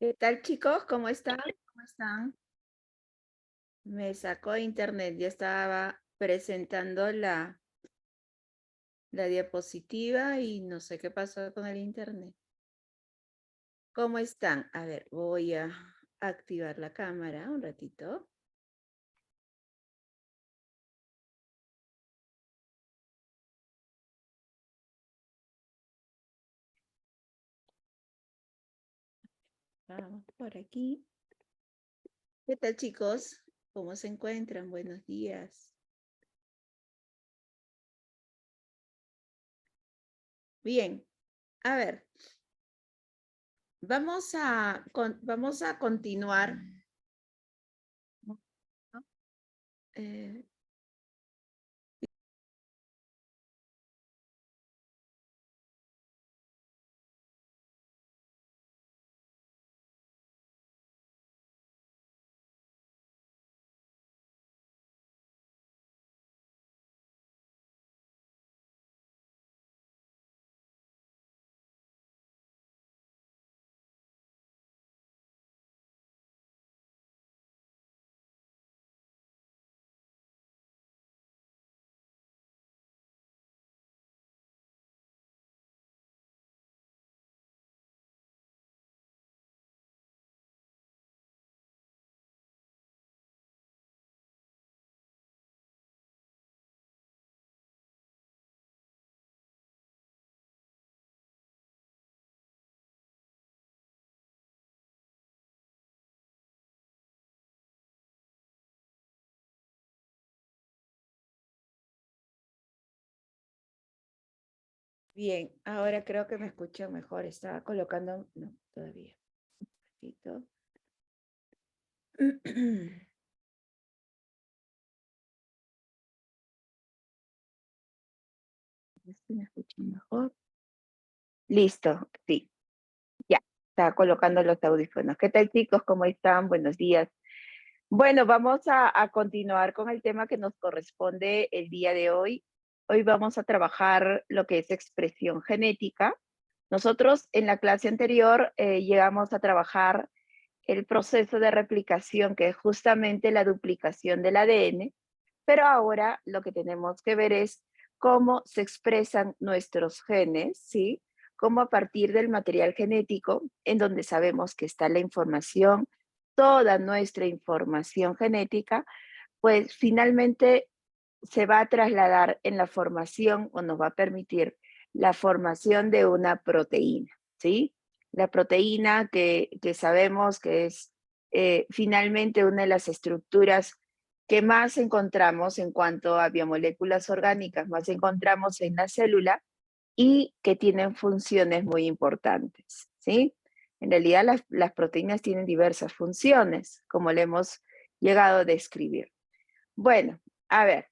¿Qué tal, chicos? ¿Cómo están? ¿Cómo están? Me sacó internet, ya estaba presentando la diapositiva y no sé qué pasó con el internet. ¿Cómo están? A ver, voy a activar la cámara un ratito. Vamos por aquí. ¿Qué tal, chicos? ¿Cómo se encuentran? Buenos días. Bien, a ver, vamos a continuar. ¿No? Eh, Bien, ahora creo que me escucho mejor. Estaba colocando, no, todavía. Un ratito. Si me escuchan mejor. Listo, sí, ya. Estaba colocando los audífonos. ¿Qué tal, chicos? ¿Cómo están? Buenos días. Bueno, vamos a continuar con el tema que nos corresponde el día de hoy. Hoy vamos a trabajar lo que es expresión genética. Nosotros en la clase anterior llegamos a trabajar el proceso de replicación, que es justamente la duplicación del ADN, pero ahora lo que tenemos que ver es cómo se expresan nuestros genes, ¿sí? Cómo a partir del material genético, en donde sabemos que está la información, toda nuestra información genética, pues finalmente se va a trasladar en la formación o nos va a permitir la formación de una proteína, ¿sí? La proteína que sabemos que es finalmente una de las estructuras que más encontramos en cuanto a biomoléculas orgánicas, más encontramos en la célula y que tienen funciones muy importantes, ¿sí? En realidad las proteínas tienen diversas funciones, como le hemos llegado a describir. Bueno, a ver,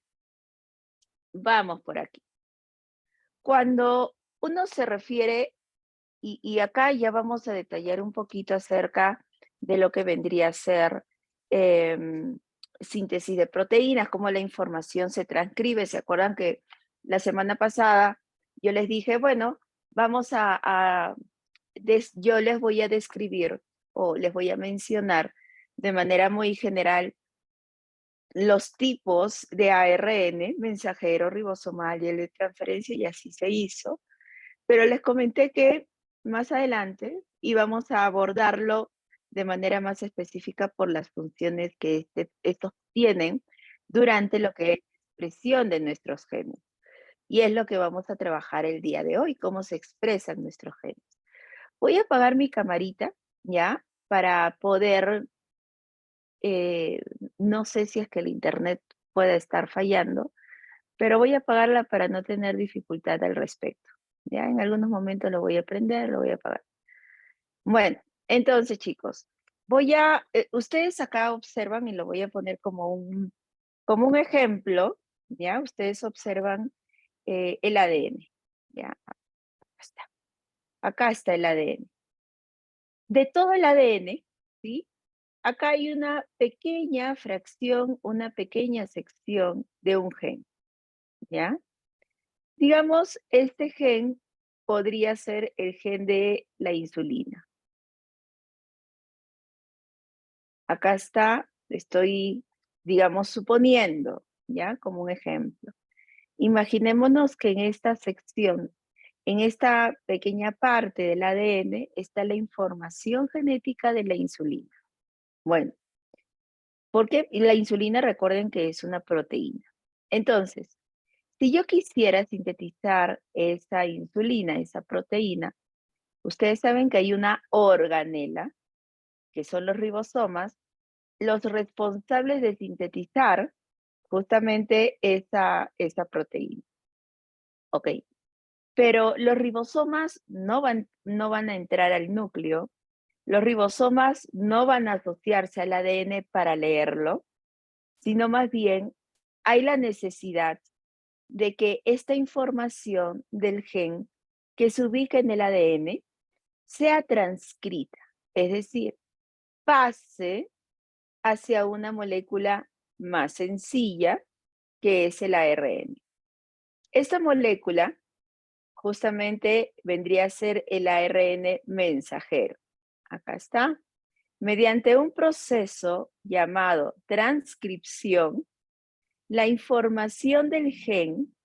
vamos por aquí. Cuando uno se refiere, y acá ya vamos a detallar un poquito acerca de lo que vendría a ser síntesis de proteínas, cómo la información se transcribe. ¿Se acuerdan que la semana pasada yo les dije, bueno, vamos yo les voy a describir o les voy a mencionar de manera muy general los tipos de ARN, mensajero, ribosomal y el de transferencia, y así se hizo. Pero les comenté que más adelante íbamos a abordarlo de manera más específica por las funciones que estos tienen durante lo que es la expresión de nuestros genes. Y es lo que vamos a trabajar el día de hoy, cómo se expresan nuestros genes. Voy a apagar mi camarita, ¿ya? Para poder, eh, no sé si es que el internet puede estar fallando, pero voy a apagarla para no tener dificultad al respecto. Ya en algunos momentos lo voy a prender, lo voy a apagar. Bueno, entonces chicos, ustedes acá observan y lo voy a poner como un ejemplo, ¿ya? Ustedes observan el ADN, ¿ya? Acá está el ADN. De todo el ADN, ¿sí? Acá hay una pequeña fracción, una pequeña sección de un gen, ¿ya? Digamos, este gen podría ser el gen de la insulina. Acá está, estoy, digamos, suponiendo, ¿ya? Como un ejemplo. Imaginémonos que en esta sección, en esta pequeña parte del ADN, está la información genética de la insulina. Bueno, porque la insulina, recuerden que es una proteína. Entonces, si yo quisiera sintetizar esa insulina, esa proteína, ustedes saben que hay una organela, que son los ribosomas, los responsables de sintetizar justamente esa proteína. Ok, pero los ribosomas no van a entrar al núcleo, los ribosomas no van a asociarse al ADN para leerlo, sino más bien hay la necesidad de que esta información del gen que se ubica en el ADN sea transcrita, es decir, pase hacia una molécula más sencilla que es el ARN. Esta molécula justamente vendría a ser el ARN mensajero. Acá está. Mediante un proceso llamado transcripción, la información del gen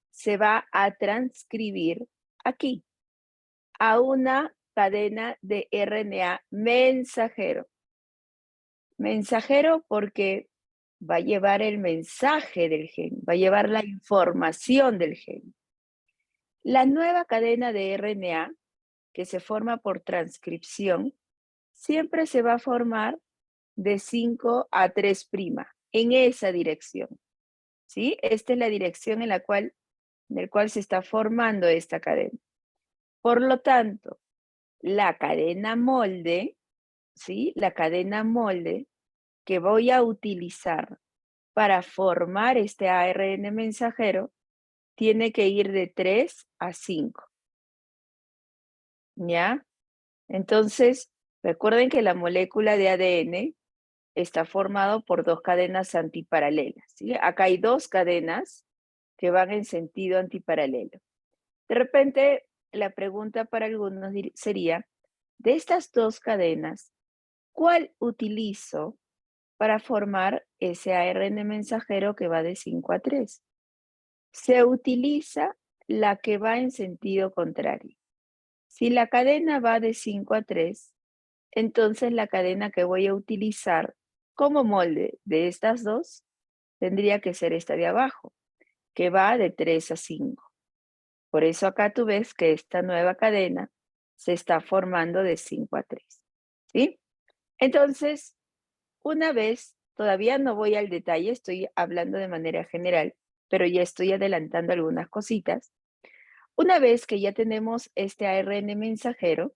se va a transcribir aquí, a una cadena de RNA mensajero. Mensajero porque va a llevar el mensaje del gen, va a llevar la información del gen. La nueva cadena de RNA que se forma por transcripción siempre se va a formar de 5 a 3' en esa dirección. ¿Sí? Esta es la dirección en la cual se está formando esta cadena. Por lo tanto, la cadena molde, ¿sí? La cadena molde que voy a utilizar para formar este ARN mensajero tiene que ir de 3 a 5. ¿Ya? Entonces, recuerden que la molécula de ADN está formado por 2 cadenas antiparalelas, ¿sí? Acá hay 2 cadenas que van en sentido antiparalelo. De repente, la pregunta para algunos sería, de estas 2 cadenas, ¿cuál utilizo para formar ese ARN mensajero que va de 5 a 3? Se utiliza la que va en sentido contrario. Si la cadena va de 5 a 3, entonces la cadena que voy a utilizar como molde de estas 2 tendría que ser esta de abajo, que va de 3 a 5. Por eso acá tú ves que esta nueva cadena se está formando de 5 a 3. ¿Sí? Entonces, una vez, todavía no voy al detalle, estoy hablando de manera general, pero ya estoy adelantando algunas cositas. Una vez que ya tenemos este ARN mensajero,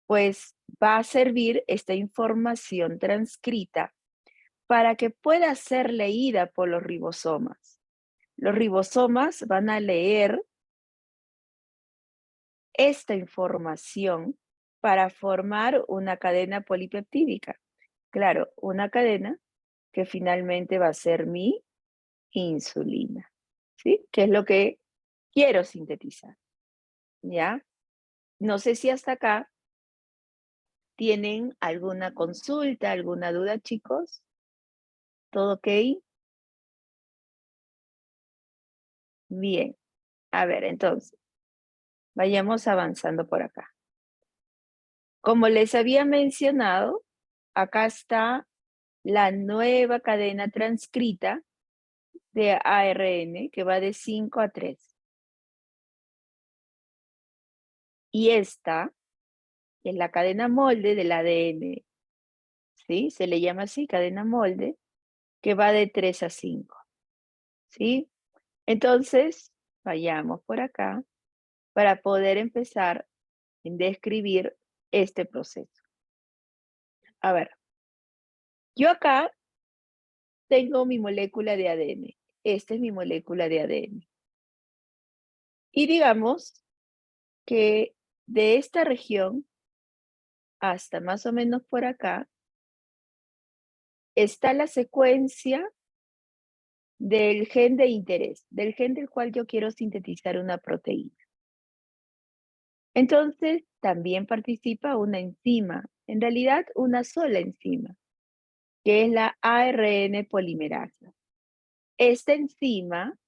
pues va a servir esta información transcrita para que pueda ser leída por los ribosomas. Los ribosomas van a leer esta información para formar una cadena polipeptídica. Claro, una cadena que finalmente va a ser mi insulina, ¿sí? Que es lo que quiero sintetizar, ¿ya? No sé si hasta acá tienen alguna consulta, alguna duda, chicos. ¿Todo ok? Bien. A ver, entonces, vayamos avanzando por acá. Como les había mencionado, acá está la nueva cadena transcrita de ARN que va de 5 a 3. Y esta es la cadena molde del ADN, ¿sí? Se le llama así, cadena molde, que va de 3 a 5, ¿sí? Entonces, vayamos por acá para poder empezar a describir este proceso. A ver, yo acá tengo mi molécula de ADN. Esta es mi molécula de ADN. Y digamos que de esta región hasta más o menos por acá está la secuencia del gen de interés, del gen del cual yo quiero sintetizar una proteína. Entonces, también participa una enzima, en realidad una sola enzima, que es la ARN polimerasa. Esta enzima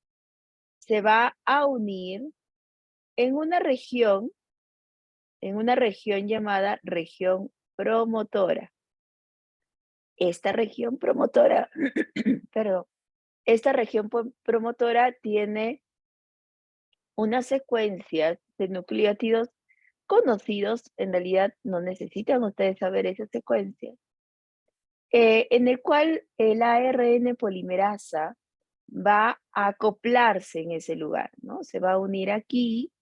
se va a unir en una región llamada región promotora. Esta región promotora, perdón, esta región promotora tiene unas secuencias de nucleótidos conocidos, en realidad no necesitan ustedes saber esa secuencia, en el cual el ARN polimerasa va a acoplarse en ese lugar, ¿no? Se va a unir aquí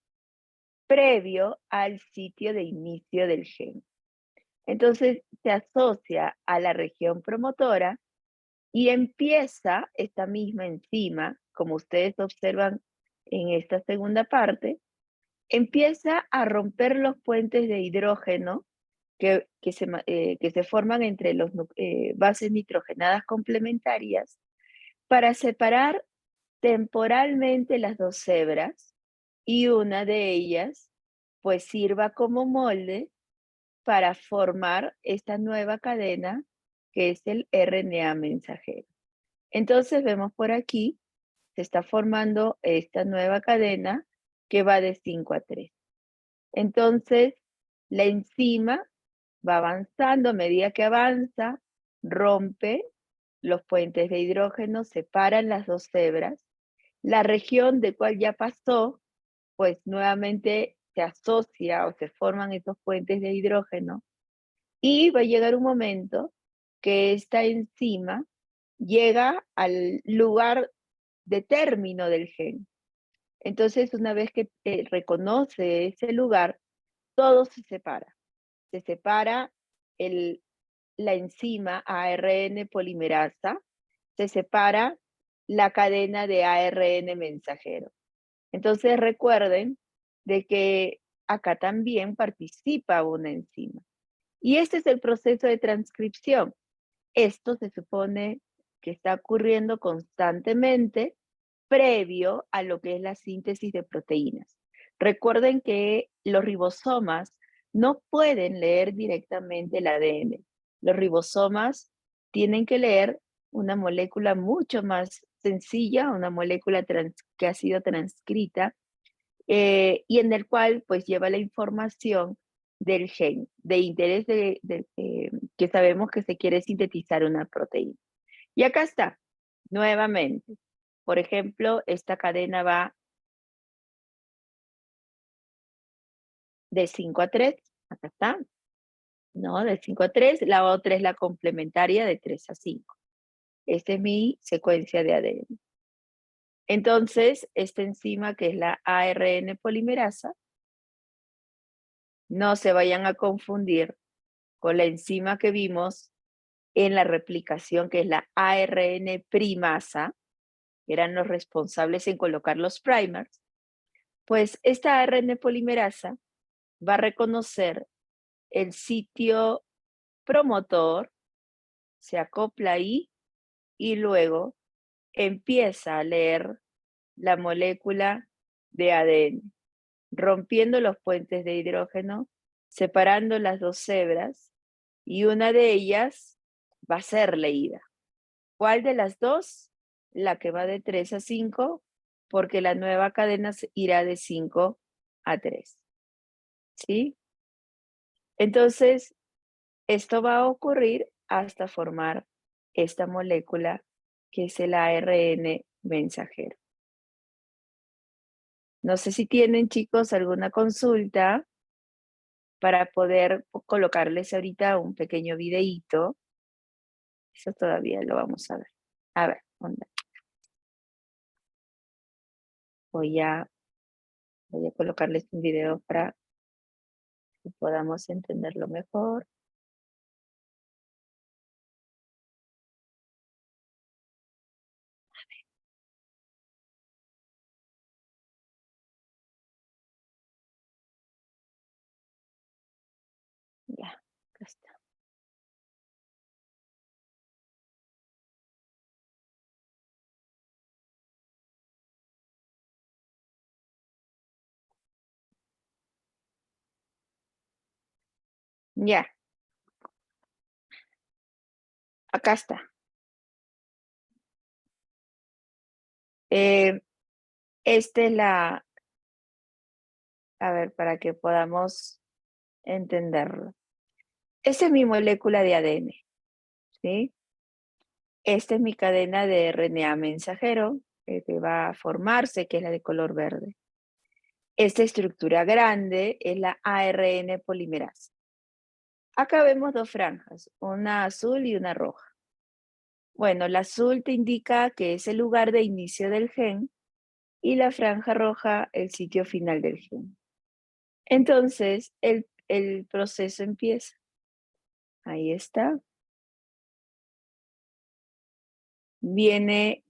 previo al sitio de inicio del gen. Entonces se asocia a la región promotora y empieza esta misma enzima, como ustedes observan en esta segunda parte, empieza a romper los puentes de hidrógeno que se forman entre las bases nitrogenadas complementarias para separar temporalmente las dos hebras y una de ellas pues sirva como molde para formar esta nueva cadena que es el RNA mensajero. Entonces vemos por aquí, se está formando esta nueva cadena que va de 5 a 3. Entonces, la enzima va avanzando, a medida que avanza, rompe los puentes de hidrógeno, separan las dos hebras. La región de cual ya pasó, pues nuevamente se asocia o se forman esos puentes de hidrógeno y va a llegar un momento que esta enzima llega al lugar de término del gen. Entonces, una vez que reconoce ese lugar, todo se separa. Se separa la enzima ARN polimerasa, se separa la cadena de ARN mensajero. Entonces recuerden de que acá también participa una enzima. Y este es el proceso de transcripción. Esto se supone que está ocurriendo constantemente previo a lo que es la síntesis de proteínas. Recuerden que los ribosomas no pueden leer directamente el ADN. Los ribosomas tienen que leer una molécula mucho más sencilla, una molécula que ha sido transcrita y en el cual pues lleva la información del gen de interés que sabemos que se quiere sintetizar una proteína. Y acá está, nuevamente. Por ejemplo, esta cadena va de 5 a 3, acá está, ¿no? De 5 a 3, la otra es la complementaria de 3 a 5. Esta es mi secuencia de ADN. Entonces, esta enzima que es la ARN polimerasa, no se vayan a confundir con la enzima que vimos en la replicación, que es la ARN primasa, que eran los responsables en colocar los primers, pues esta ARN polimerasa va a reconocer el sitio promotor, se acopla ahí y luego empieza a leer la molécula de ADN, rompiendo los puentes de hidrógeno, separando las dos hebras y una de ellas va a ser leída. ¿Cuál de las dos? La que va de 3 a 5, porque la nueva cadena irá de 5 a 3. ¿Sí? Entonces, esto va a ocurrir hasta formar esta molécula que es el ARN mensajero. No sé si tienen, chicos, alguna consulta para poder colocarles ahorita un pequeño videíto. Eso todavía lo vamos a ver. A ver, onda. Voy a colocarles un video para que podamos entenderlo mejor. Ya, acá está. Ya. Acá está. Esta es la, a ver, para que podamos entenderlo. Esta es mi molécula de ADN, ¿sí? Esta es mi cadena de RNA mensajero que va a formarse, que es la de color verde. Esta estructura grande es la ARN polimerasa. Acá vemos dos franjas, una azul y una roja. Bueno, la azul te indica que es el lugar de inicio del gen y la franja roja el sitio final del gen. Entonces, el proceso empieza. Ahí está. Viene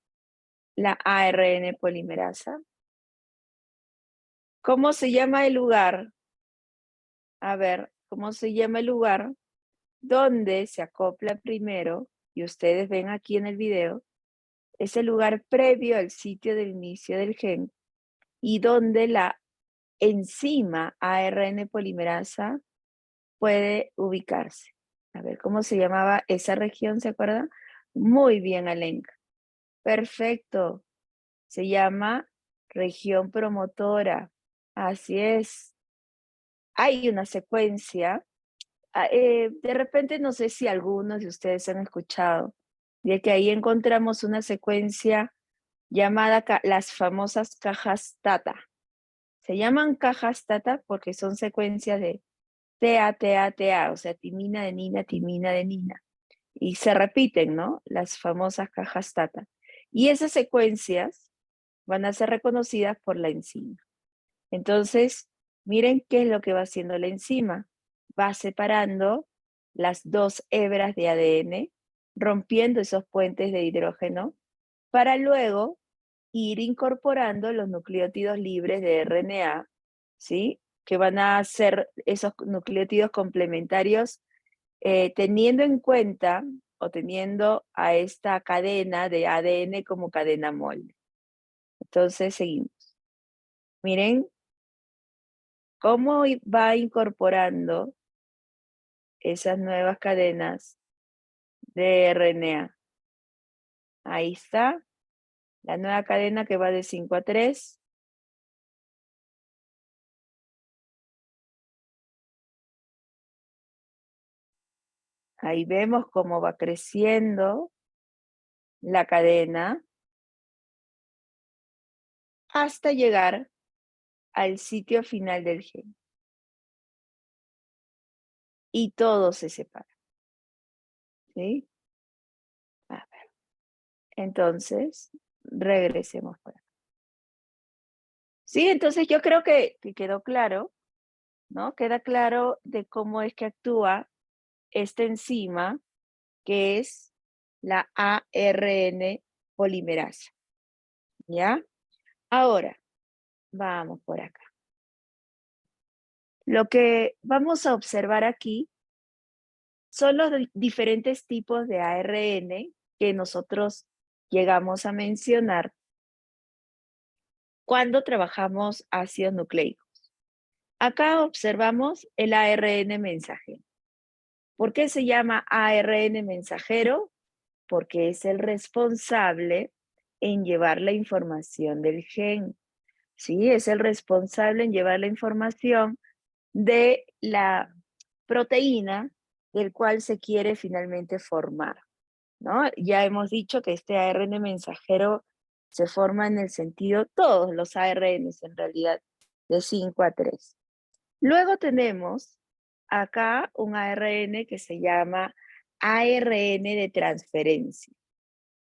la ARN polimerasa. ¿Cómo se llama el lugar? A ver, ¿cómo se llama el lugar donde se acopla primero? Y ustedes ven aquí en el video, es el lugar previo al sitio del inicio del gen y donde la enzima ARN polimerasa puede ubicarse. A ver, ¿cómo se llamaba esa región? ¿Se acuerdan? Muy bien, Alenka. Perfecto. Se llama región promotora. Así es. Hay una secuencia. De repente, no sé si algunos de ustedes han escuchado, de que ahí encontramos una secuencia llamada las famosas cajas Tata. Se llaman cajas Tata porque son secuencias de TA, o sea, timina de nina. Y se repiten, ¿no? Las famosas cajas Tata. Y esas secuencias van a ser reconocidas por la enzima. Entonces, miren qué es lo que va haciendo la enzima. Va separando las dos hebras de ADN, rompiendo esos puentes de hidrógeno, para luego ir incorporando los nucleótidos libres de RNA, ¿sí? Que van a ser esos nucleótidos complementarios teniendo en cuenta o teniendo a esta cadena de ADN como cadena molde. Entonces, seguimos. Miren cómo va incorporando esas nuevas cadenas de RNA. Ahí está, la nueva cadena que va de 5 a 3. Ahí vemos cómo va creciendo la cadena hasta llegar al sitio final del gen. Y todo se separa. ¿Sí? A ver. Entonces, regresemos por acá. Sí, entonces yo creo que quedó claro, ¿no? Queda claro de cómo es que actúa esta enzima, que es la ARN polimerasa, ¿ya? Ahora, vamos por acá. Lo que vamos a observar aquí son los diferentes tipos de ARN que nosotros llegamos a mencionar cuando trabajamos ácidos nucleicos. Acá observamos el ARN mensajero. ¿Por qué se llama ARN mensajero? Porque es el responsable en llevar la información del gen. Sí, es el responsable en llevar la información de la proteína del cual se quiere finalmente formar, ¿no? Ya hemos dicho que este ARN mensajero se forma en el sentido, todos los ARNs en realidad, de 5 a 3. Luego tenemos acá un ARN que se llama ARN de transferencia.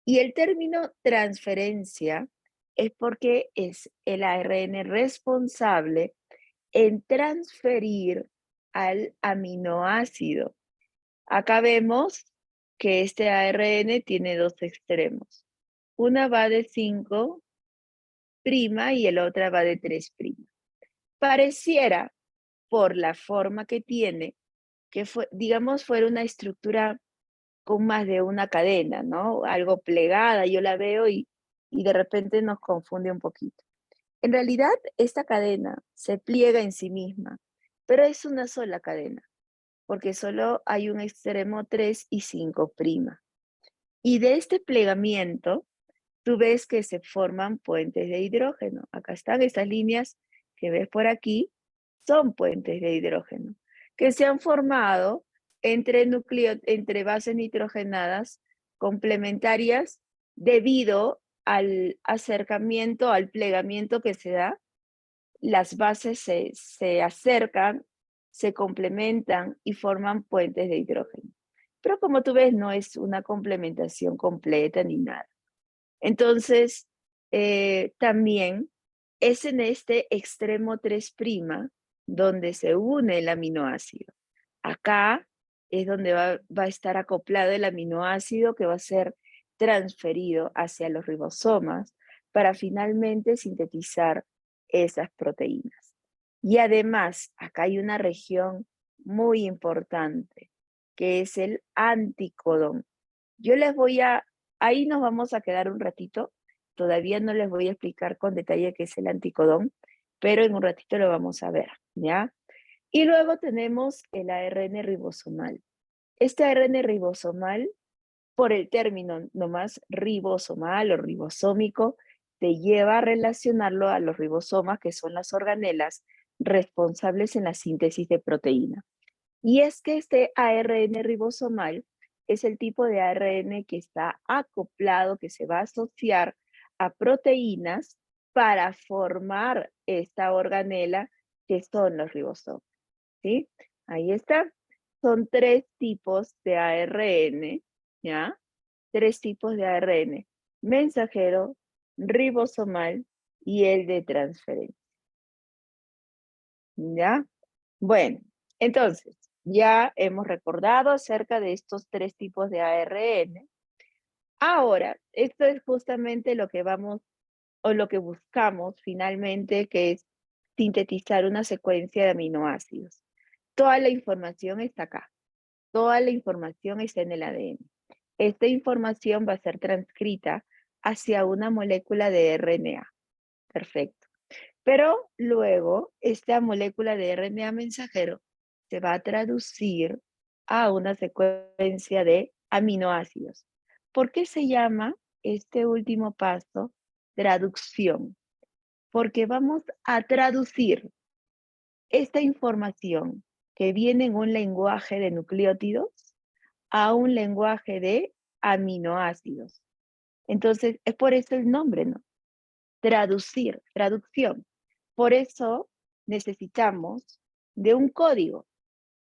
Y el término transferencia es porque es el ARN responsable en transferir al aminoácido. Acá vemos que este ARN tiene dos extremos. Una va de 5' y el otra va de 3'. Pareciera, por la forma que tiene, que digamos fuera una estructura con más de una cadena, ¿no? Algo plegada, yo la veo y de repente nos confunde un poquito. En realidad, esta cadena se pliega en sí misma, pero es una sola cadena, porque solo hay un extremo 3 y 5'. Y de este plegamiento, tú ves que se forman puentes de hidrógeno. Acá están estas líneas que ves por aquí, son puentes de hidrógeno, que se han formado entre bases nitrogenadas complementarias debido al acercamiento, al plegamiento que se da. Las bases se acercan, se complementan y forman puentes de hidrógeno. Pero como tú ves, no es una complementación completa ni nada. Entonces, también es en este extremo 3' donde se une el aminoácido. Acá es donde va a estar acoplado el aminoácido que va a ser transferido hacia los ribosomas para finalmente sintetizar esas proteínas. Y además, acá hay una región muy importante, que es el anticodón. Yo les voy a, ahí nos vamos a quedar un ratito, todavía no les voy a explicar con detalle qué es el anticodón, pero en un ratito lo vamos a ver, ¿ya? Y luego tenemos el ARN ribosomal. Este ARN ribosomal, por el término nomás ribosomal o ribosómico, te lleva a relacionarlo a los ribosomas, que son las organelas responsables en la síntesis de proteína. Y es que este ARN ribosomal es el tipo de ARN que está acoplado, que se va a asociar a proteínas para formar esta organela que son los ribosomas, ¿sí? Ahí está. Son 3 tipos de ARN, ¿ya? 3 tipos de ARN: mensajero, ribosomal y el de transferencia, ¿ya? Bueno, entonces, ya hemos recordado acerca de estos 3 tipos de ARN. Ahora, esto es justamente lo que vamos o lo que buscamos finalmente, que es sintetizar una secuencia de aminoácidos. Toda la información está acá, toda la información está en el ADN. Esta información va a ser transcrita hacia una molécula de RNA. Perfecto. Pero luego, esta molécula de RNA mensajero se va a traducir a una secuencia de aminoácidos. ¿Por qué se llama este último paso traducción? Porque vamos a traducir esta información que viene en un lenguaje de nucleótidos a un lenguaje de aminoácidos. Entonces, es por eso el nombre, ¿no? Traducir, traducción. Por eso necesitamos de un código.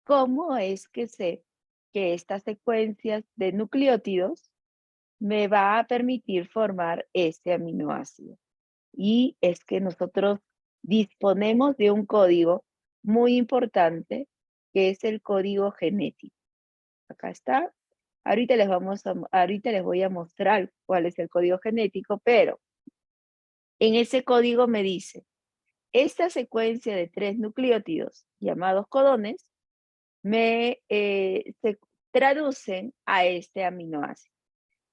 ¿Cómo es que sé que estas secuencias de nucleótidos me va a permitir formar este aminoácido? Y es que nosotros disponemos de un código muy importante, que es el código genético. Acá está. Ahorita les voy a mostrar cuál es el código genético, pero en ese código me dice: esta secuencia de 3 nucleótidos llamados codones se traducen a este aminoácido.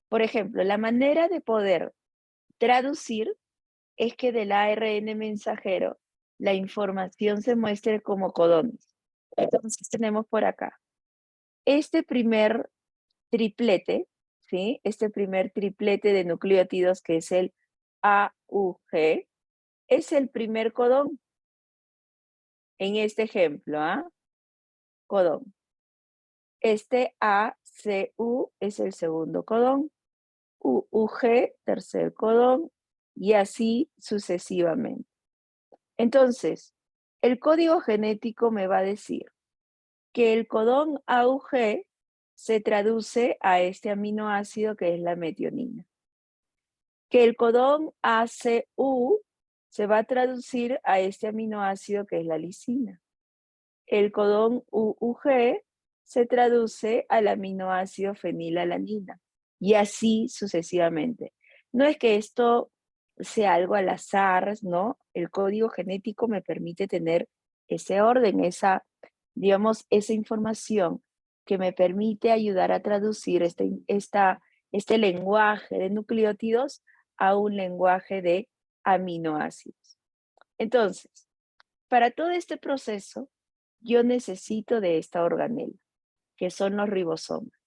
Por ejemplo, la manera de poder traducir es que del ARN mensajero la información se muestre como codones. Entonces tenemos por acá este primer triplete, ¿sí? Este primer triplete de nucleótidos, que es el AUG, es el primer codón en este ejemplo, ¿ah? Codón. Este ACU es el segundo codón, UUG, tercer codón, y así sucesivamente. Entonces, el código genético me va a decir que el codón AUG se traduce a este aminoácido que es la metionina, que el codón ACU se va a traducir a este aminoácido que es la lisina. El codón UUG se traduce al aminoácido fenilalanina y así sucesivamente. No es que esto sea algo al azar, ¿no? El código genético me permite tener ese orden, digamos, esa información que me permite ayudar a traducir este lenguaje de nucleótidos a un lenguaje de aminoácidos. Entonces, para todo este proceso, yo necesito de esta organela, que son los ribosomas.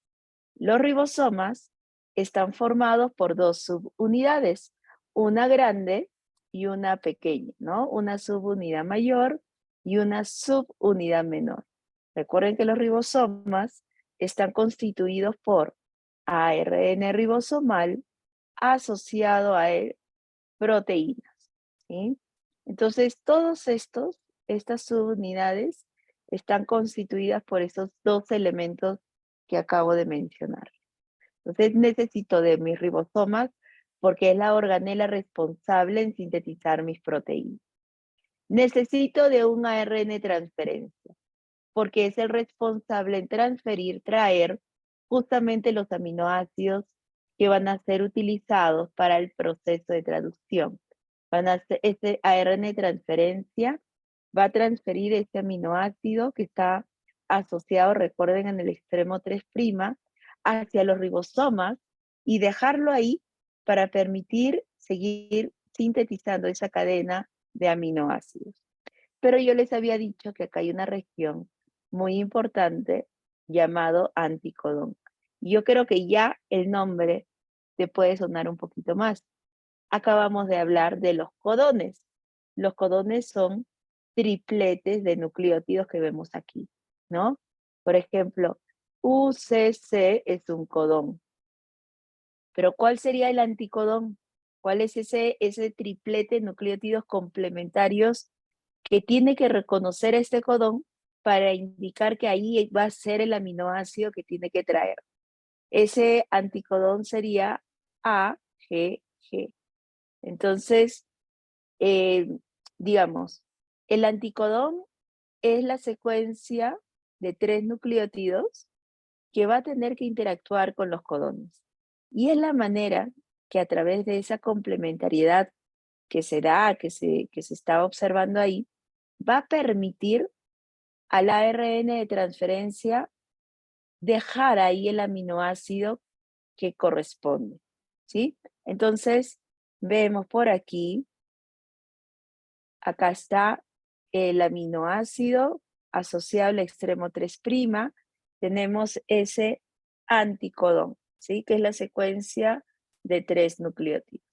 Los ribosomas están formados por dos subunidades, una grande y una pequeña, ¿no? Una subunidad mayor y una subunidad menor. Recuerden que los ribosomas están constituidos por ARN ribosomal asociado a proteínas, ¿sí? Entonces, estas subunidades están constituidas por esos dos elementos que acabo de mencionar. Entonces, necesito de mis ribosomas porque es la organela responsable en sintetizar mis proteínas. Necesito de un ARN transferencia porque es el responsable en traer justamente los aminoácidos que van a ser utilizados para el proceso de traducción. Este ARN transferencia va a transferir este aminoácido que está asociado, recuerden, en el extremo 3' hacia los ribosomas y dejarlo ahí para permitir seguir sintetizando esa cadena de aminoácidos. Pero yo les había dicho que acá hay una región muy importante llamado anticodón. Yo creo que ya el nombre te puede sonar un poquito más. Acabamos de hablar de los codones. Los codones son tripletes de nucleótidos que vemos aquí, ¿no? Por ejemplo, UCC es un codón. Pero ¿cuál sería el anticodón? ¿Cuál es ese triplete de nucleótidos complementarios que tiene que reconocer este codón para indicar que ahí va a ser el aminoácido que tiene que traer? Ese anticodón sería AGG. Entonces, digamos, el anticodón es la secuencia de 3 nucleótidos que va a tener que interactuar con los codones. Y es la manera que a través de esa complementariedad que se da, que se está observando ahí, va a permitir al ARN de transferencia dejar ahí el aminoácido que corresponde, ¿sí? Entonces, vemos por aquí, acá está el aminoácido asociado al extremo 3', tenemos ese anticodón, ¿sí? Que es la secuencia de 3 nucleótidos.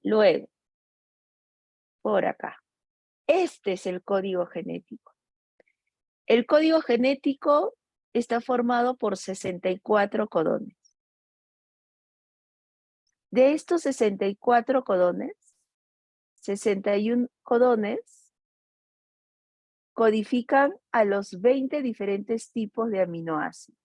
Luego, por acá, este es el código genético. El código genético está formado por 64 codones. De estos 64 codones, 61 codones codifican a los 20 diferentes tipos de aminoácidos.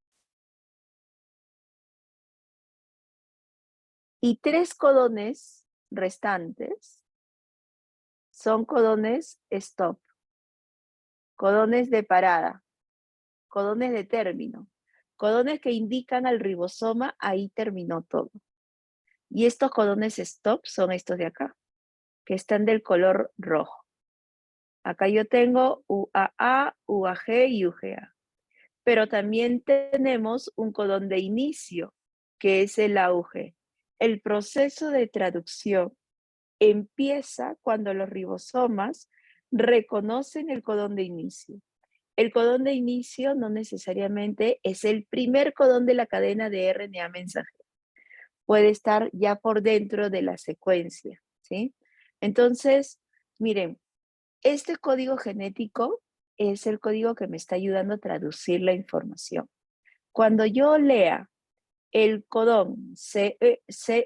Y 3 codones restantes son codones stop, codones de parada, codones de término, codones que indican al ribosoma, ahí terminó todo. Y estos codones stop son estos de acá, que están del color rojo. Acá yo tengo UAA, UAG y UGA. Pero también tenemos un codón de inicio, que es el AUG. El proceso de traducción empieza cuando los ribosomas reconocen el codón de inicio. El codón de inicio no necesariamente es el primer codón de la cadena de RNA mensajero. Puede estar ya por dentro de la secuencia, ¿sí? Entonces, miren, este código genético es el código que me está ayudando a traducir la información. Cuando yo lea el codón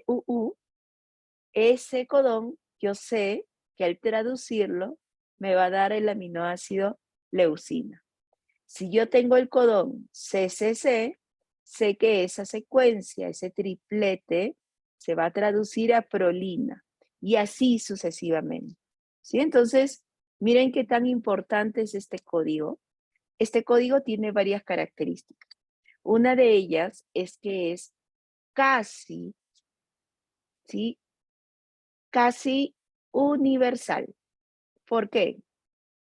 CUU, ese codón, yo sé que al traducirlo me va a dar el aminoácido leucina. Si yo tengo el codón CCC, sé que esa secuencia, ese triplete, se va a traducir a prolina y así sucesivamente. ¿Sí? Entonces, miren qué tan importante es este código. Este código tiene varias características. Una de ellas es que es casi, ¿sí? Casi universal. ¿Por qué?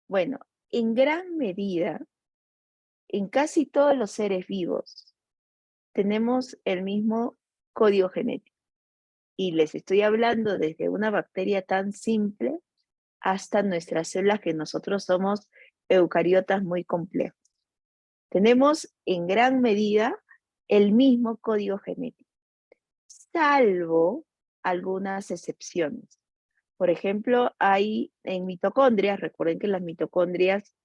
Bueno, en gran medida, en casi todos los seres vivos, tenemos el mismo código genético. Y les estoy hablando desde una bacteria tan simple hasta nuestras células, que nosotros somos eucariotas muy complejos. Tenemos en gran medida el mismo código genético, salvo algunas excepciones. Por ejemplo, hay en mitocondrias, recuerden que las mitocondrias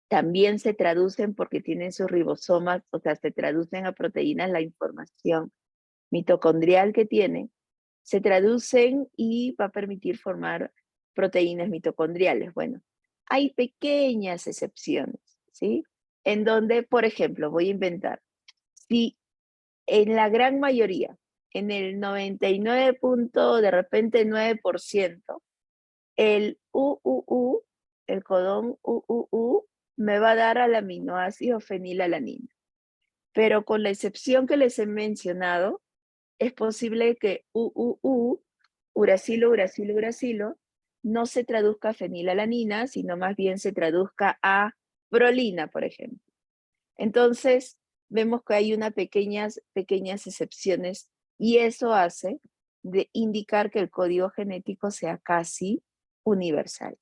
también se traducen porque tienen sus ribosomas, o sea, se traducen a proteínas la información mitocondrial que tienen, se traducen y va a permitir formar proteínas mitocondriales. Bueno, hay pequeñas excepciones, ¿sí? En donde, por ejemplo, voy a inventar, si en la gran mayoría, en el 99 punto, de repente 9%, el UUU, el codón UUU, me va a dar al aminoácido fenilalanina. Pero con la excepción que les he mencionado, es posible que UUU, uracilo, uracilo, uracilo, no se traduzca a fenilalanina, sino más bien se traduzca a prolina, por ejemplo. Entonces, vemos que hay unas pequeñas excepciones y eso hace de indicar que el código genético sea casi universal.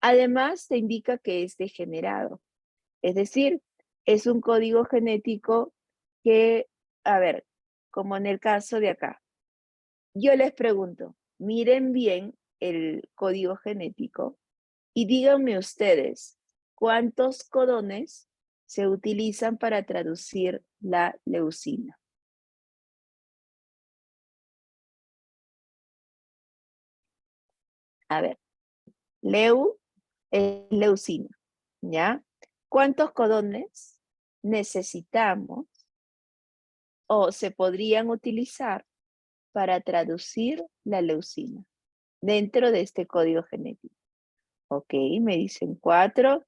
Además, se indica que es degenerado, es decir, es un código genético que, a ver, como en el caso de acá, yo les pregunto, miren bien el código genético y díganme ustedes, ¿cuántos codones se utilizan para traducir la leucina? A ver, leu es leucina, ¿ya? ¿Cuántos codones necesitamos o se podrían utilizar para traducir la leucina dentro de este código genético? Ok, me dicen 4,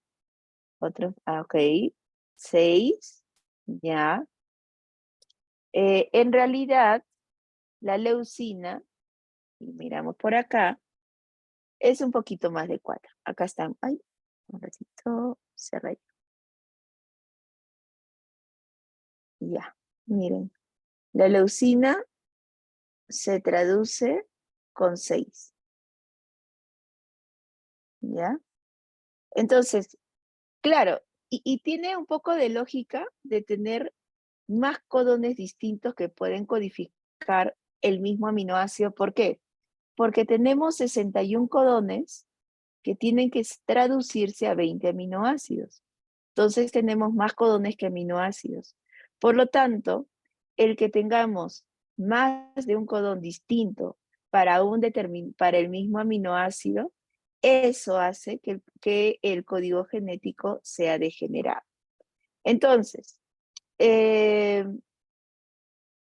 otros, ok, 6, ya. En realidad, la leucina, y miramos por acá, es un poquito más de 4. Acá están, ay, un ratito, cerré. Ya, miren, la leucina se traduce con 6, ¿ya? Entonces, claro, y tiene un poco de lógica de tener más codones distintos que pueden codificar el mismo aminoácido. ¿Por qué? Porque tenemos 61 codones que tienen que traducirse a 20 aminoácidos. Entonces tenemos más codones que aminoácidos. Por lo tanto, el que tengamos más de un codón distinto para, para el mismo aminoácido, eso hace que el código genético sea degenerado. Entonces, eh,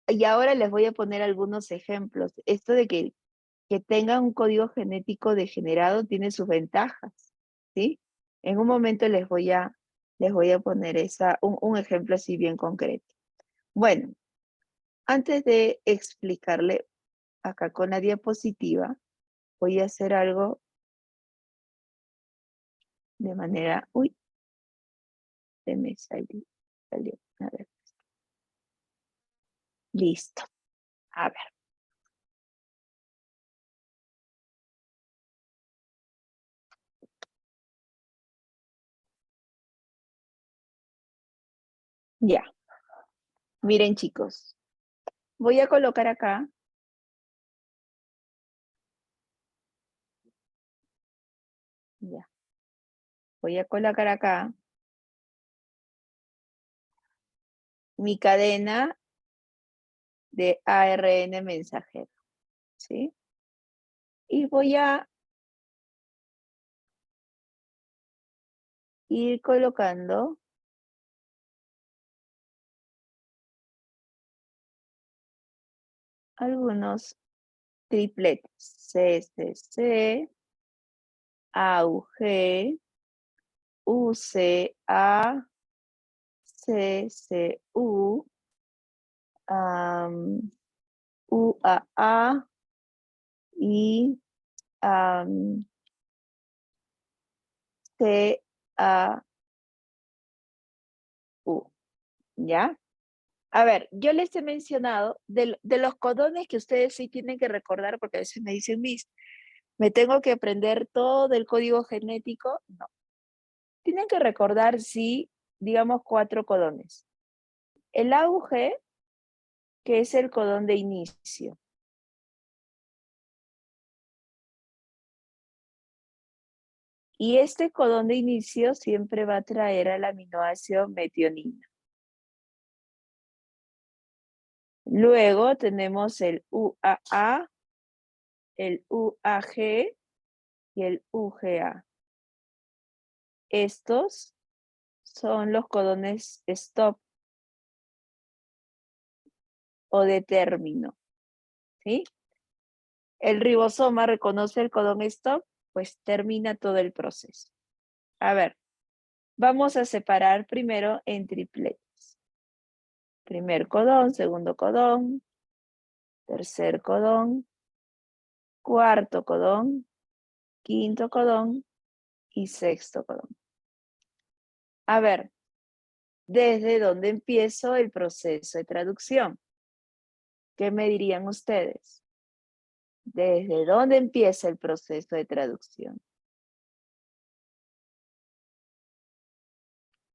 y ahora les voy a poner algunos ejemplos. Esto de que tenga un código genético degenerado tiene sus ventajas, ¿sí? En un momento les voy a poner un ejemplo así bien concreto. Bueno, antes de explicarle acá con la diapositiva, voy a hacer algo de manera, uy, se me salió, a ver, listo, a ver, ya, miren chicos, voy a colocar acá, ya, voy a colocar acá mi cadena de ARN mensajero, ¿sí? Y voy a ir colocando algunos tripletes. CCC, AUG, UCA, CCU, UAA y CAU, ¿ya? A ver, yo les he mencionado de los codones que ustedes sí tienen que recordar, porque a veces me dicen, Miss, ¿me tengo que aprender todo el código genético? No. Tienen que recordar, sí, digamos 4 codones. el AUG, que es el codón de inicio. Y este codón de inicio siempre va a traer al aminoácido metionina. Luego tenemos el UAA, el UAG y el UGA. Estos son los codones stop o de término, ¿sí? El ribosoma reconoce el codón stop, pues termina todo el proceso. A ver, vamos a separar primero en tripletes. Primer codón, segundo codón, tercer codón, cuarto codón, quinto codón y sexto codón. A ver, ¿desde dónde empiezo el proceso de traducción? ¿Qué me dirían ustedes? ¿Desde dónde empieza el proceso de traducción?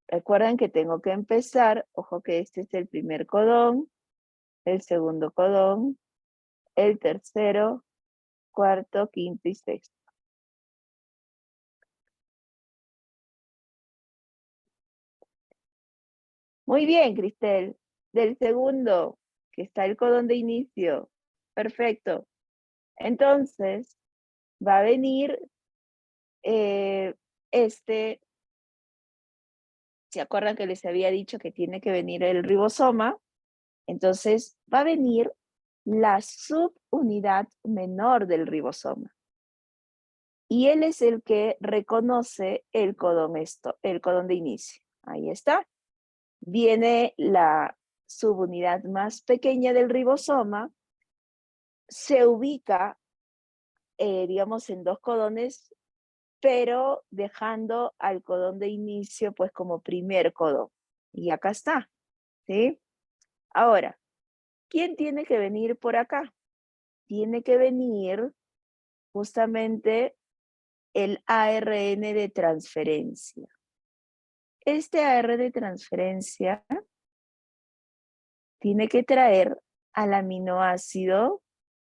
Recuerden que tengo que empezar, ojo que este es el primer codón, el segundo codón, el tercero, cuarto, quinto y sexto. Muy bien, Cristel. Del segundo, que está el codón de inicio. Perfecto. Entonces, va a venir ¿se acuerdan que les había dicho que tiene que venir el ribosoma? Entonces, va a venir la subunidad menor del ribosoma. Y él es el que reconoce el codón de inicio. Ahí está. Viene la subunidad más pequeña del ribosoma, se ubica, digamos, en dos codones, pero dejando al codón de inicio, pues, como primer codón. Y acá está, ¿sí? Ahora, ¿quién tiene que venir por acá? Tiene que venir justamente el ARN de transferencia. Este ARN de transferencia tiene que traer al aminoácido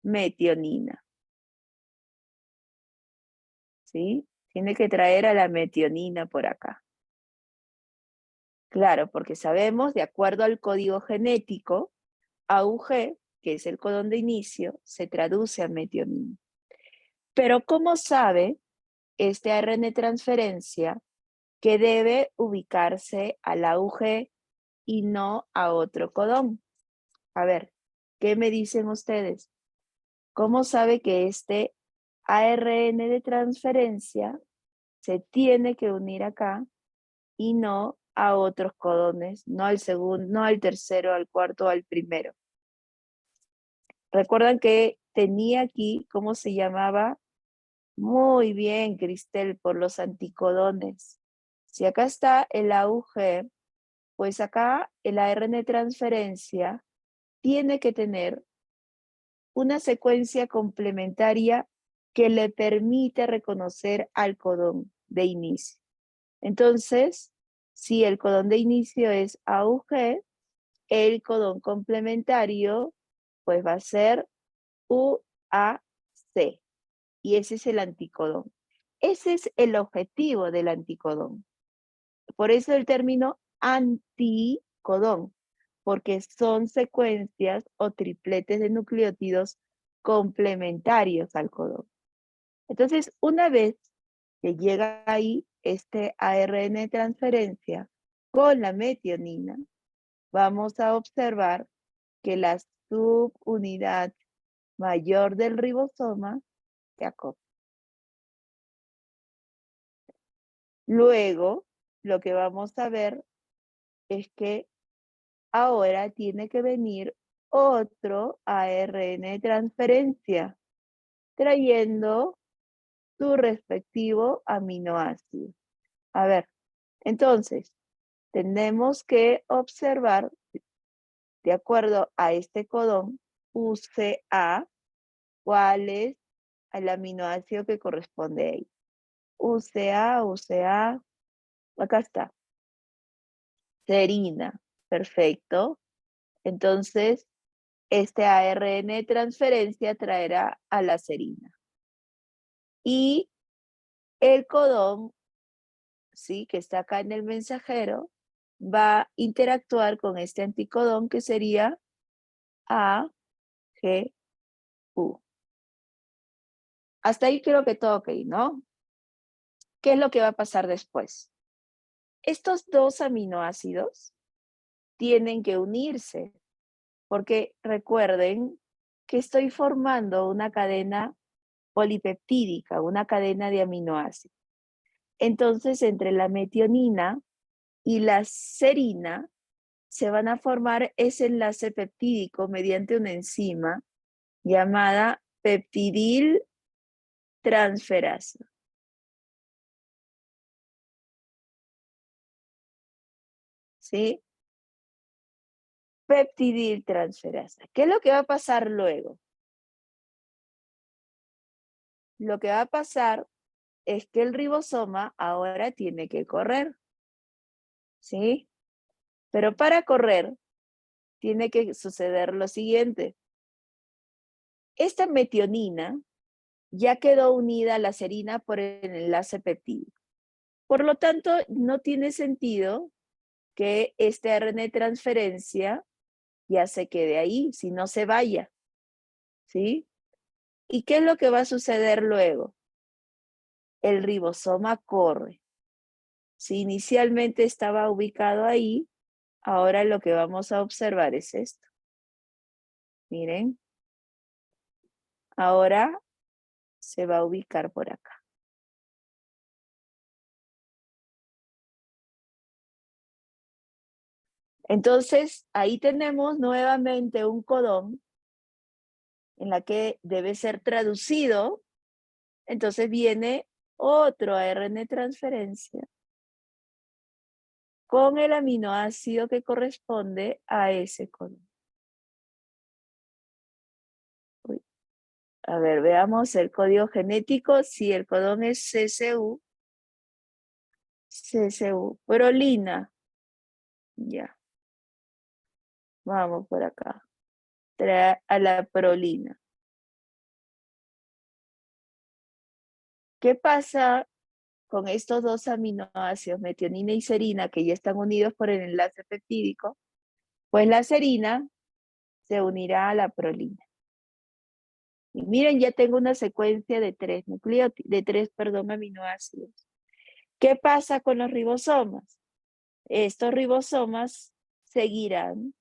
metionina, ¿sí? Tiene que traer a la metionina por acá. Claro, porque sabemos, de acuerdo al código genético, AUG, que es el codón de inicio, se traduce a metionina. Pero ¿cómo sabe este ARN de transferencia que debe ubicarse al AUG y no a otro codón? A ver, ¿qué me dicen ustedes? ¿Cómo sabe que este ARN de transferencia se tiene que unir acá y no a otros codones, no al segundo, no al tercero, al cuarto, al primero? Recuerdan que tenía aquí, ¿cómo se llamaba? Muy bien, Cristel, por los anticodones. Si acá está el AUG, pues acá el ARN de transferencia tiene que tener una secuencia complementaria que le permite reconocer al codón de inicio. Entonces, si el codón de inicio es AUG, el codón complementario pues va a ser UAC y ese es el anticodón. Ese es el objetivo del anticodón. Por eso el término anticodón, porque son secuencias o tripletes de nucleótidos complementarios al codón. Entonces, una vez que llega ahí este ARN de transferencia con la metionina, vamos a observar que la subunidad mayor del ribosoma se acopla. Luego, lo que vamos a ver es que ahora tiene que venir otro ARN de transferencia, trayendo su respectivo aminoácido. A ver, entonces, tenemos que observar, de acuerdo a este codón UCA, cuál es el aminoácido que corresponde ahí. UCA, acá está. Serina. Perfecto. Entonces, este ARN transferencia traerá a la serina. Y el codón, ¿sí?, que está acá en el mensajero, va a interactuar con este anticodón que sería AGU. Hasta ahí creo que todo ok, ¿no? ¿Qué es lo que va a pasar después? Estos dos aminoácidos tienen que unirse, porque recuerden que estoy formando una cadena polipeptídica, una cadena de aminoácidos. Entonces, entre la metionina y la serina se van a formar ese enlace peptídico mediante una enzima llamada peptidil transferasa. ¿Sí? Peptidil transferasa. ¿Qué es lo que va a pasar luego? Lo que va a pasar es que el ribosoma ahora tiene que correr, ¿sí? Pero para correr tiene que suceder lo siguiente. Esta metionina ya quedó unida a la serina por el enlace peptídico. Por lo tanto, no tiene sentido que este RNA transferencia ya se quede ahí, si no se vaya, ¿sí? ¿Y qué es lo que va a suceder luego? El ribosoma corre. Si inicialmente estaba ubicado ahí, ahora lo que vamos a observar es esto. Miren, ahora se va a ubicar por acá. Entonces, ahí tenemos nuevamente un codón en la que debe ser traducido. Entonces viene otro ARN transferencia con el aminoácido que corresponde a ese codón. Uy. A ver, veamos el código genético. Si el codón es CCU, prolina. Ya, vamos por acá. Trae a la prolina. ¿Qué pasa con estos dos aminoácidos, metionina y serina, que ya están unidos por el enlace peptídico? Pues la serina se unirá a la prolina. Y miren, ya tengo una secuencia de tres aminoácidos. ¿Qué pasa con los ribosomas? Estos ribosomas seguirán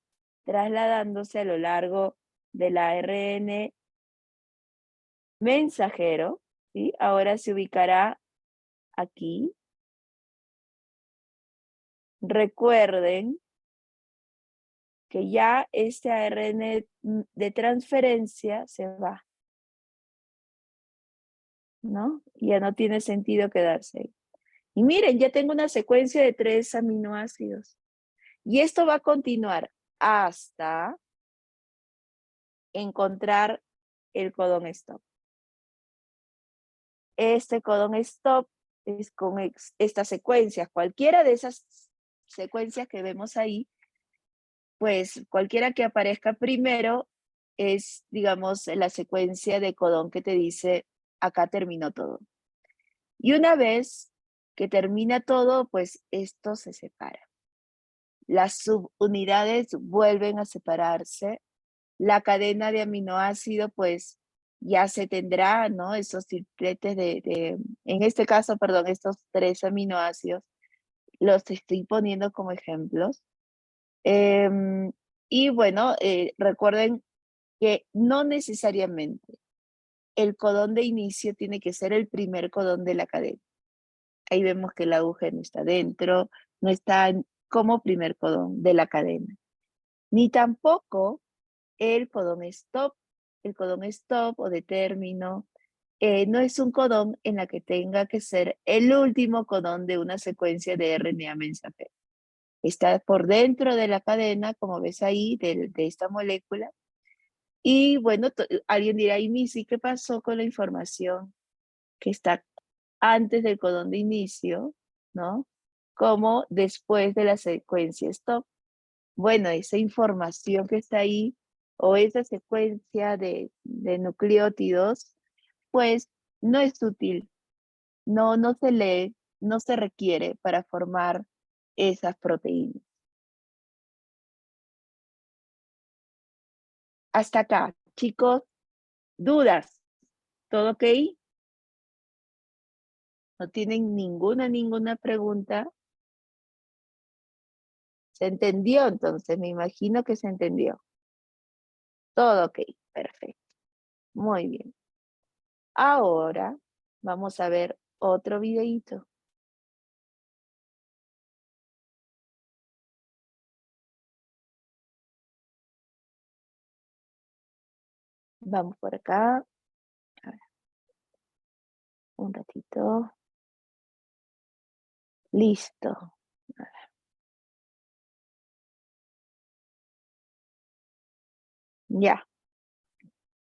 trasladándose a lo largo del ARN mensajero, ¿sí? Ahora se ubicará aquí. Recuerden que ya este ARN de transferencia se va, ¿no? Ya no tiene sentido quedarse ahí. Y miren, ya tengo una secuencia de 3 aminoácidos. Y esto va a continuar hasta encontrar el codón stop. Este codón stop es con estas secuencias. Cualquiera de esas secuencias que vemos ahí, pues cualquiera que aparezca primero es, digamos, la secuencia de codón que te dice, acá terminó todo. Y una vez que termina todo, pues esto se separa. Las subunidades vuelven a separarse. La cadena de aminoácido, pues ya se tendrá, ¿no? Esos tripletes en este caso, perdón, estos 3 aminoácidos, los estoy poniendo como ejemplos. Y bueno, recuerden que no necesariamente el codón de inicio tiene que ser el primer codón de la cadena. Ahí vemos que la aguja no está dentro, no está como primer codón de la cadena. Ni tampoco el codón stop. El codón stop o de término no es un codón en la que tenga que ser el último codón de una secuencia de RNA mensajero. Está por dentro de la cadena, como ves ahí, de esta molécula. Y bueno, alguien dirá, y Missy, ¿qué pasó con la información que está antes del codón de inicio, ¿no? Como después de la secuencia stop. bueno, esa información que está ahí o esa secuencia de nucleótidos, pues no es útil, no se lee, no se requiere para formar esas proteínas. Hasta acá, chicos, dudas, ¿todo ok? ¿No tienen ninguna pregunta? ¿Se entendió entonces? Me imagino que se entendió. Todo ok, perfecto. Muy bien. Ahora vamos a ver otro videíto. Vamos por acá. A ver, un ratito. Listo. Ya.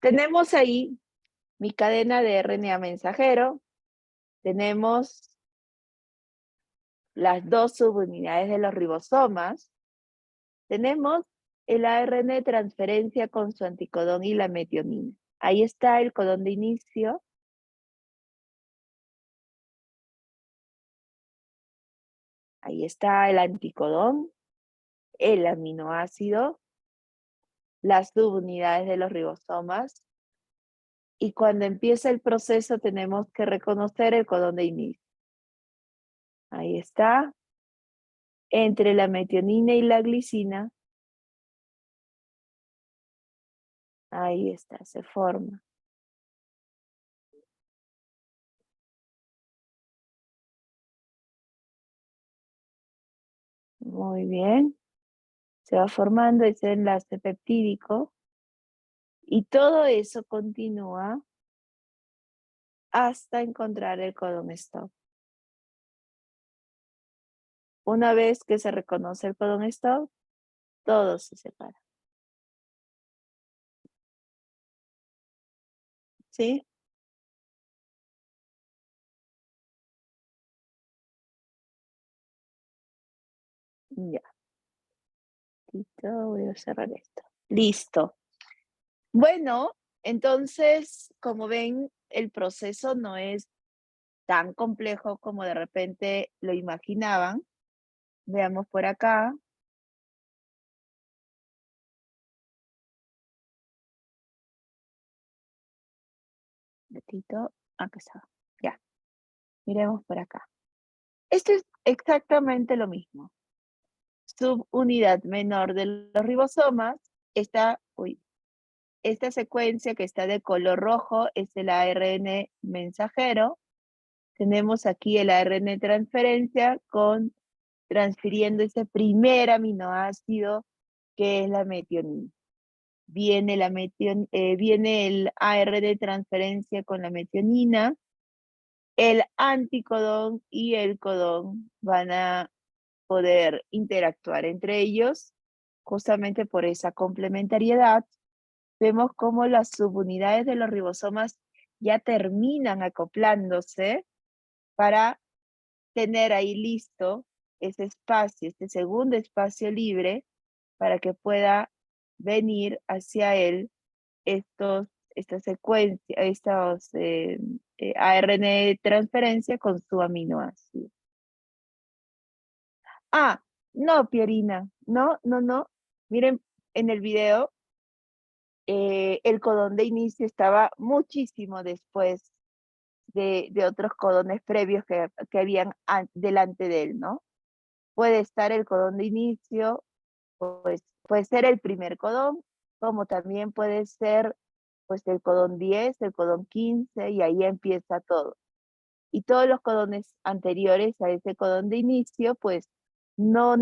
Tenemos ahí mi cadena de RNA mensajero. Tenemos las dos subunidades de los ribosomas. Tenemos el ARN de transferencia con su anticodón y la metionina. Ahí está el codón de inicio. Ahí está el anticodón, el aminoácido, las subunidades de los ribosomas. Y cuando empieza el proceso tenemos que reconocer el codón de inicio. Ahí está. Entre la metionina y la glicina. Ahí está, se forma. Muy bien. Se va formando ese enlace peptídico. Y todo eso continúa hasta encontrar el codón stop. Una vez que se reconoce el codón stop, todo se separa. ¿Sí? Ya. Voy a cerrar esto. Listo. Bueno, entonces, como ven, el proceso no es tan complejo como de repente lo imaginaban. Veamos por acá. Gatito, acá está. Ya, miremos por acá. Esto es exactamente lo mismo. Subunidad menor de los ribosomas. Esta secuencia que está de color rojo es el ARN mensajero. Tenemos aquí el ARN transferencia transfiriendo ese primer aminoácido que es la metionina. Viene el ARN de transferencia con la metionina, el anticodón y el codón van a poder interactuar entre ellos justamente por esa complementariedad. Vemos cómo las subunidades de los ribosomas ya terminan acoplándose para tener ahí listo ese espacio, este segundo espacio libre para que pueda venir hacia él esta secuencia, estos ARN de transferencia con su aminoácido. Ah, no, Pierina, no. Miren, en el video, el codón de inicio estaba muchísimo después de otros codones previos que habían delante de él, ¿no? Puede estar el codón de inicio, pues puede ser el primer codón, como también puede ser pues el codón 10, el codón 15, y ahí empieza todo. Y todos los codones anteriores a ese codón de inicio, pues no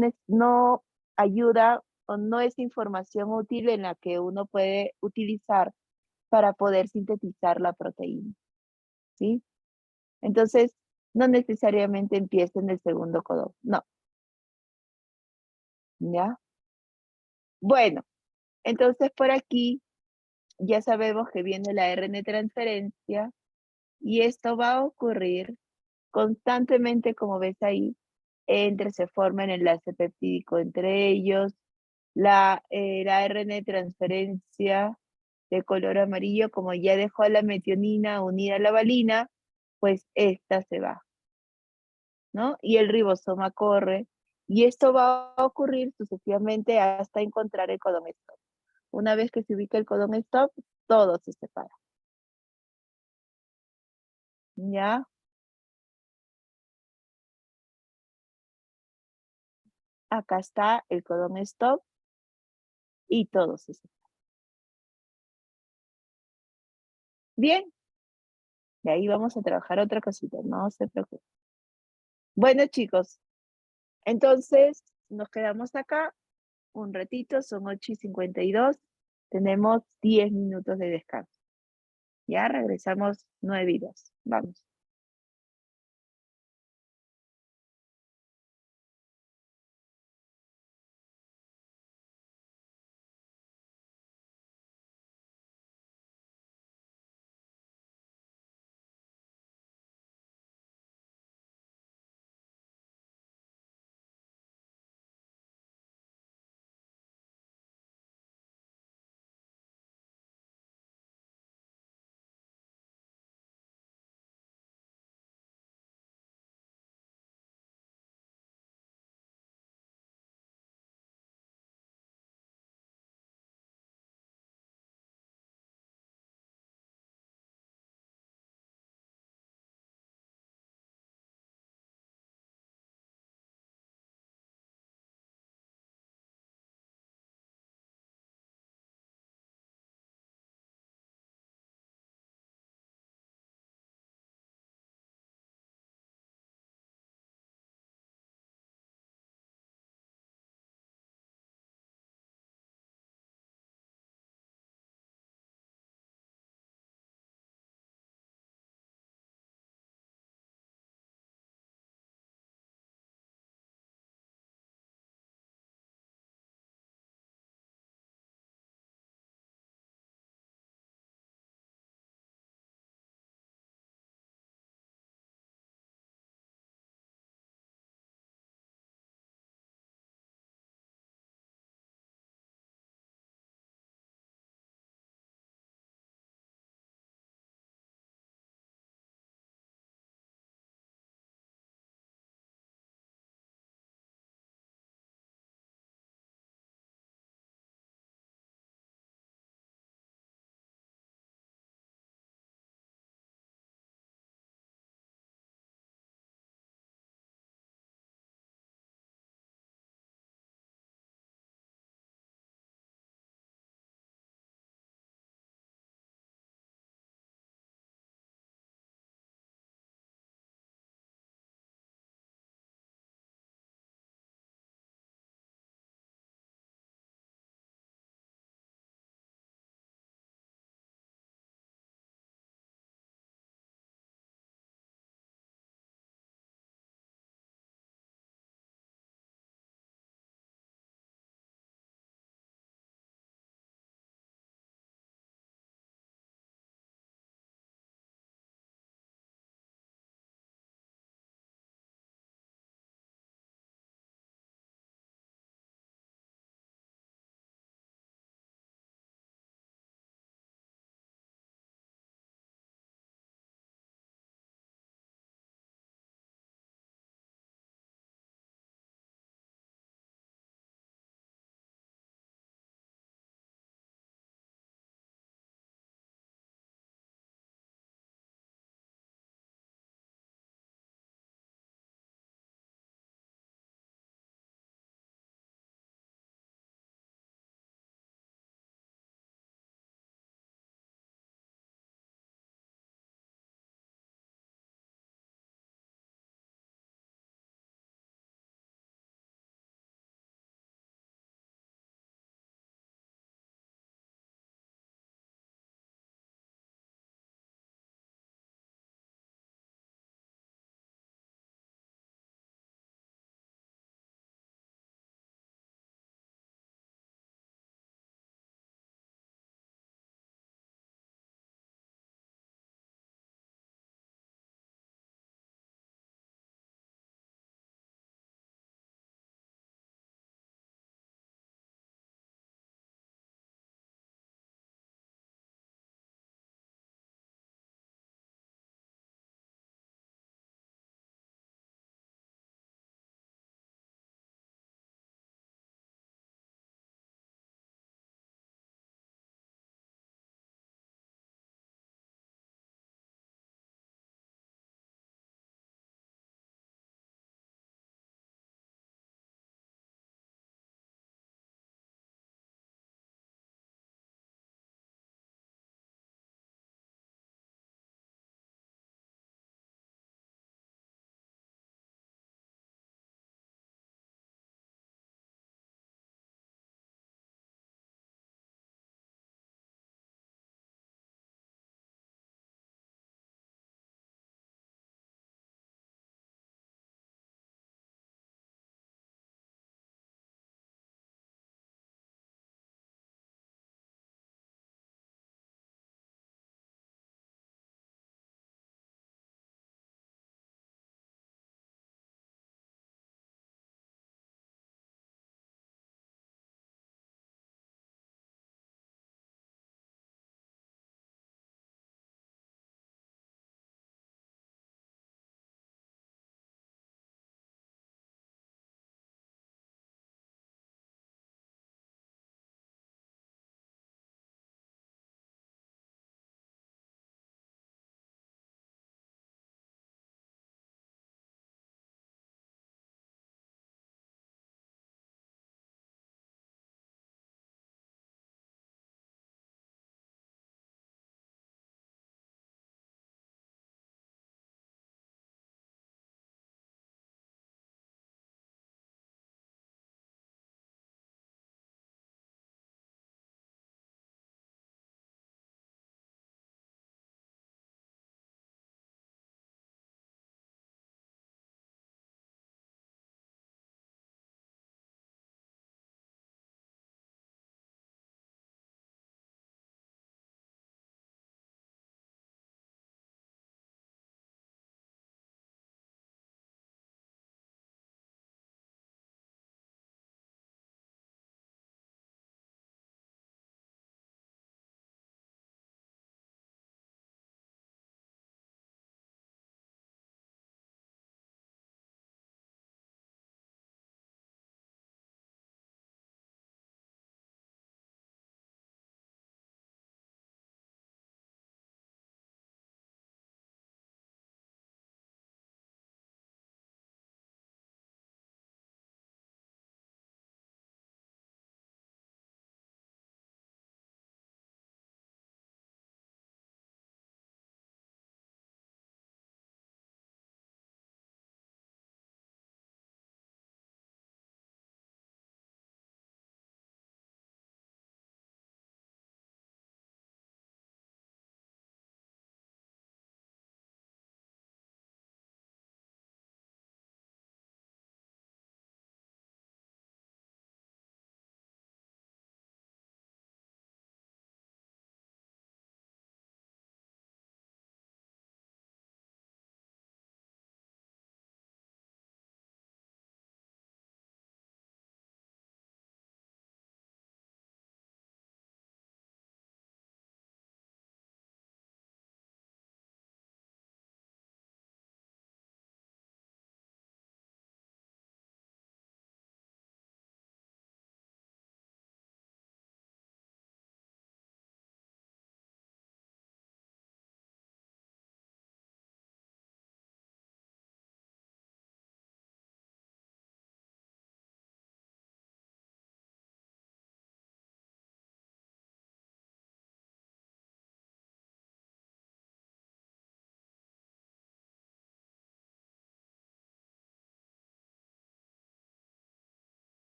ayuda o no es información útil en la que uno puede utilizar para poder sintetizar la proteína, ¿sí? Entonces, no necesariamente empieza en el segundo codón, no, ¿ya? Bueno, entonces por aquí ya sabemos que viene la RN transferencia y esto va a ocurrir constantemente, como ves ahí, se forma el enlace peptídico entre ellos, La RNA transferencia de color amarillo, como ya dejó a la metionina unida a la valina, pues esta se va, ¿no? Y el ribosoma corre. Y esto va a ocurrir sucesivamente hasta encontrar el codón stop. Una vez que se ubica el codón stop, todo se separa. ¿Ya? Acá está el codón stop y todo se separa. Bien, de ahí vamos a trabajar otra cosita, no se preocupen. Bueno, chicos, entonces nos quedamos acá un ratito, son 8:52. Tenemos 10 minutos de descanso. Ya regresamos 9:02. Vamos.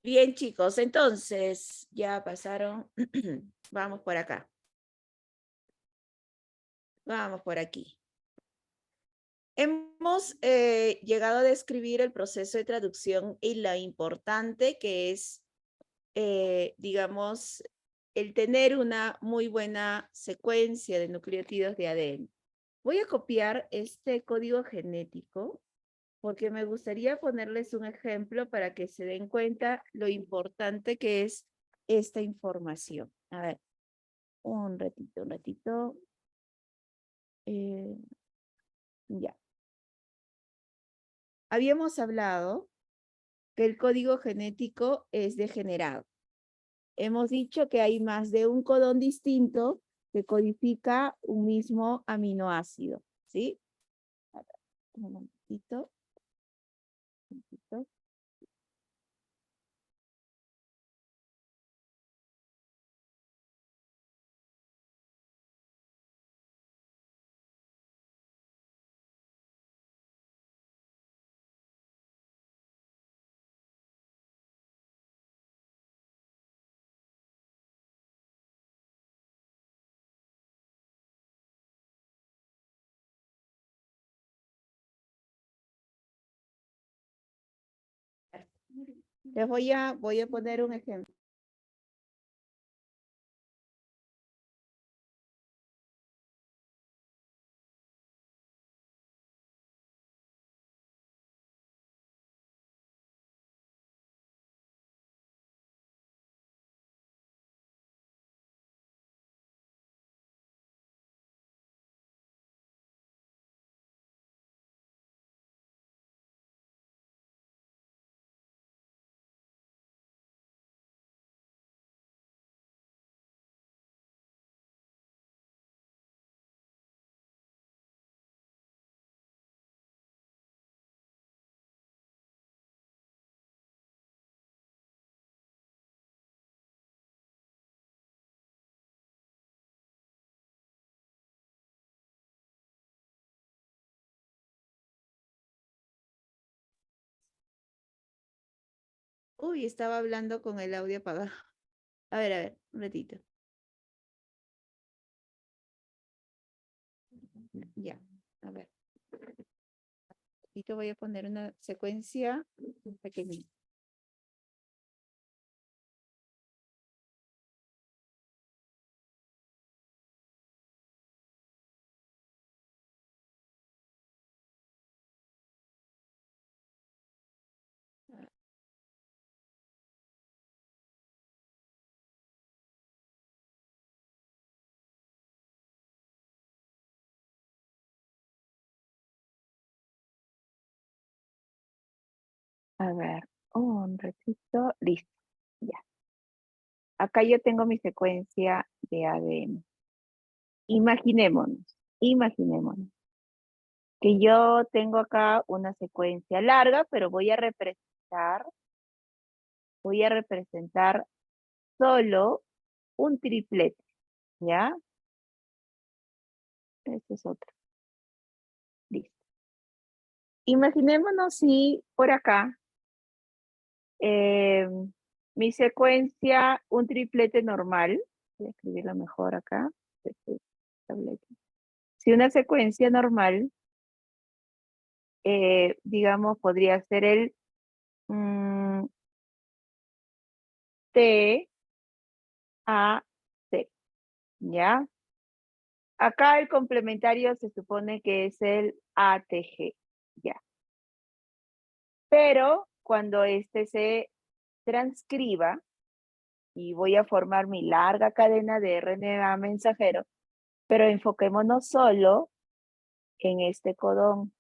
Bien, chicos, entonces ya pasaron. Vamos por acá. Vamos por aquí. Hemos llegado a describir el proceso de traducción y lo importante que es, digamos, el tener una muy buena secuencia de nucleótidos de ADN. Voy a copiar este código genético porque me gustaría ponerles un ejemplo para que se den cuenta lo importante que es esta información. A ver, un ratito, un ratito. Ya. Habíamos hablado que el código genético es degenerado. Hemos dicho que hay más de un codón distinto que codifica un mismo aminoácido, ¿sí? A ver, un momentito. Un momentito. Les voy a poner un ejemplo. Uy, estaba hablando con el audio apagado. A ver, un ratito. Ya, a ver. Y te voy a poner una secuencia pequeñita. A ver, un ratito, listo, ya. Acá yo tengo mi secuencia de ADN. Imaginémonos que yo tengo acá una secuencia larga, pero voy a representar solo un triplete, ¿ya? Este es otro, listo. Imaginémonos si por acá eh, mi secuencia, un triplete normal, voy a escribirlo mejor acá, este tablete. Si una secuencia normal, digamos, podría ser el T, A, C, ¿ya? Acá el complementario se supone que es el ATG, ¿ya? Pero cuando este se transcriba y voy a formar mi larga cadena de RNA mensajero, pero enfoquémonos solo en este codón.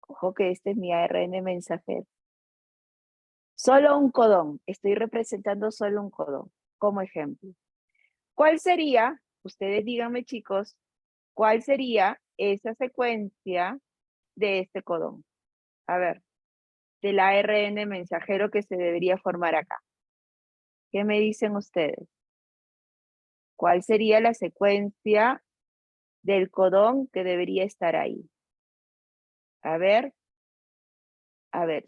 Ojo que este es mi ARN mensajero. Solo un codón, estoy representando solo un codón, como ejemplo. ¿Cuál sería, ustedes díganme chicos, cuál sería esa secuencia de este codón? A ver, del ARN mensajero que se debería formar acá. ¿Qué me dicen ustedes? ¿Cuál sería la secuencia del codón que debería estar ahí? A ver,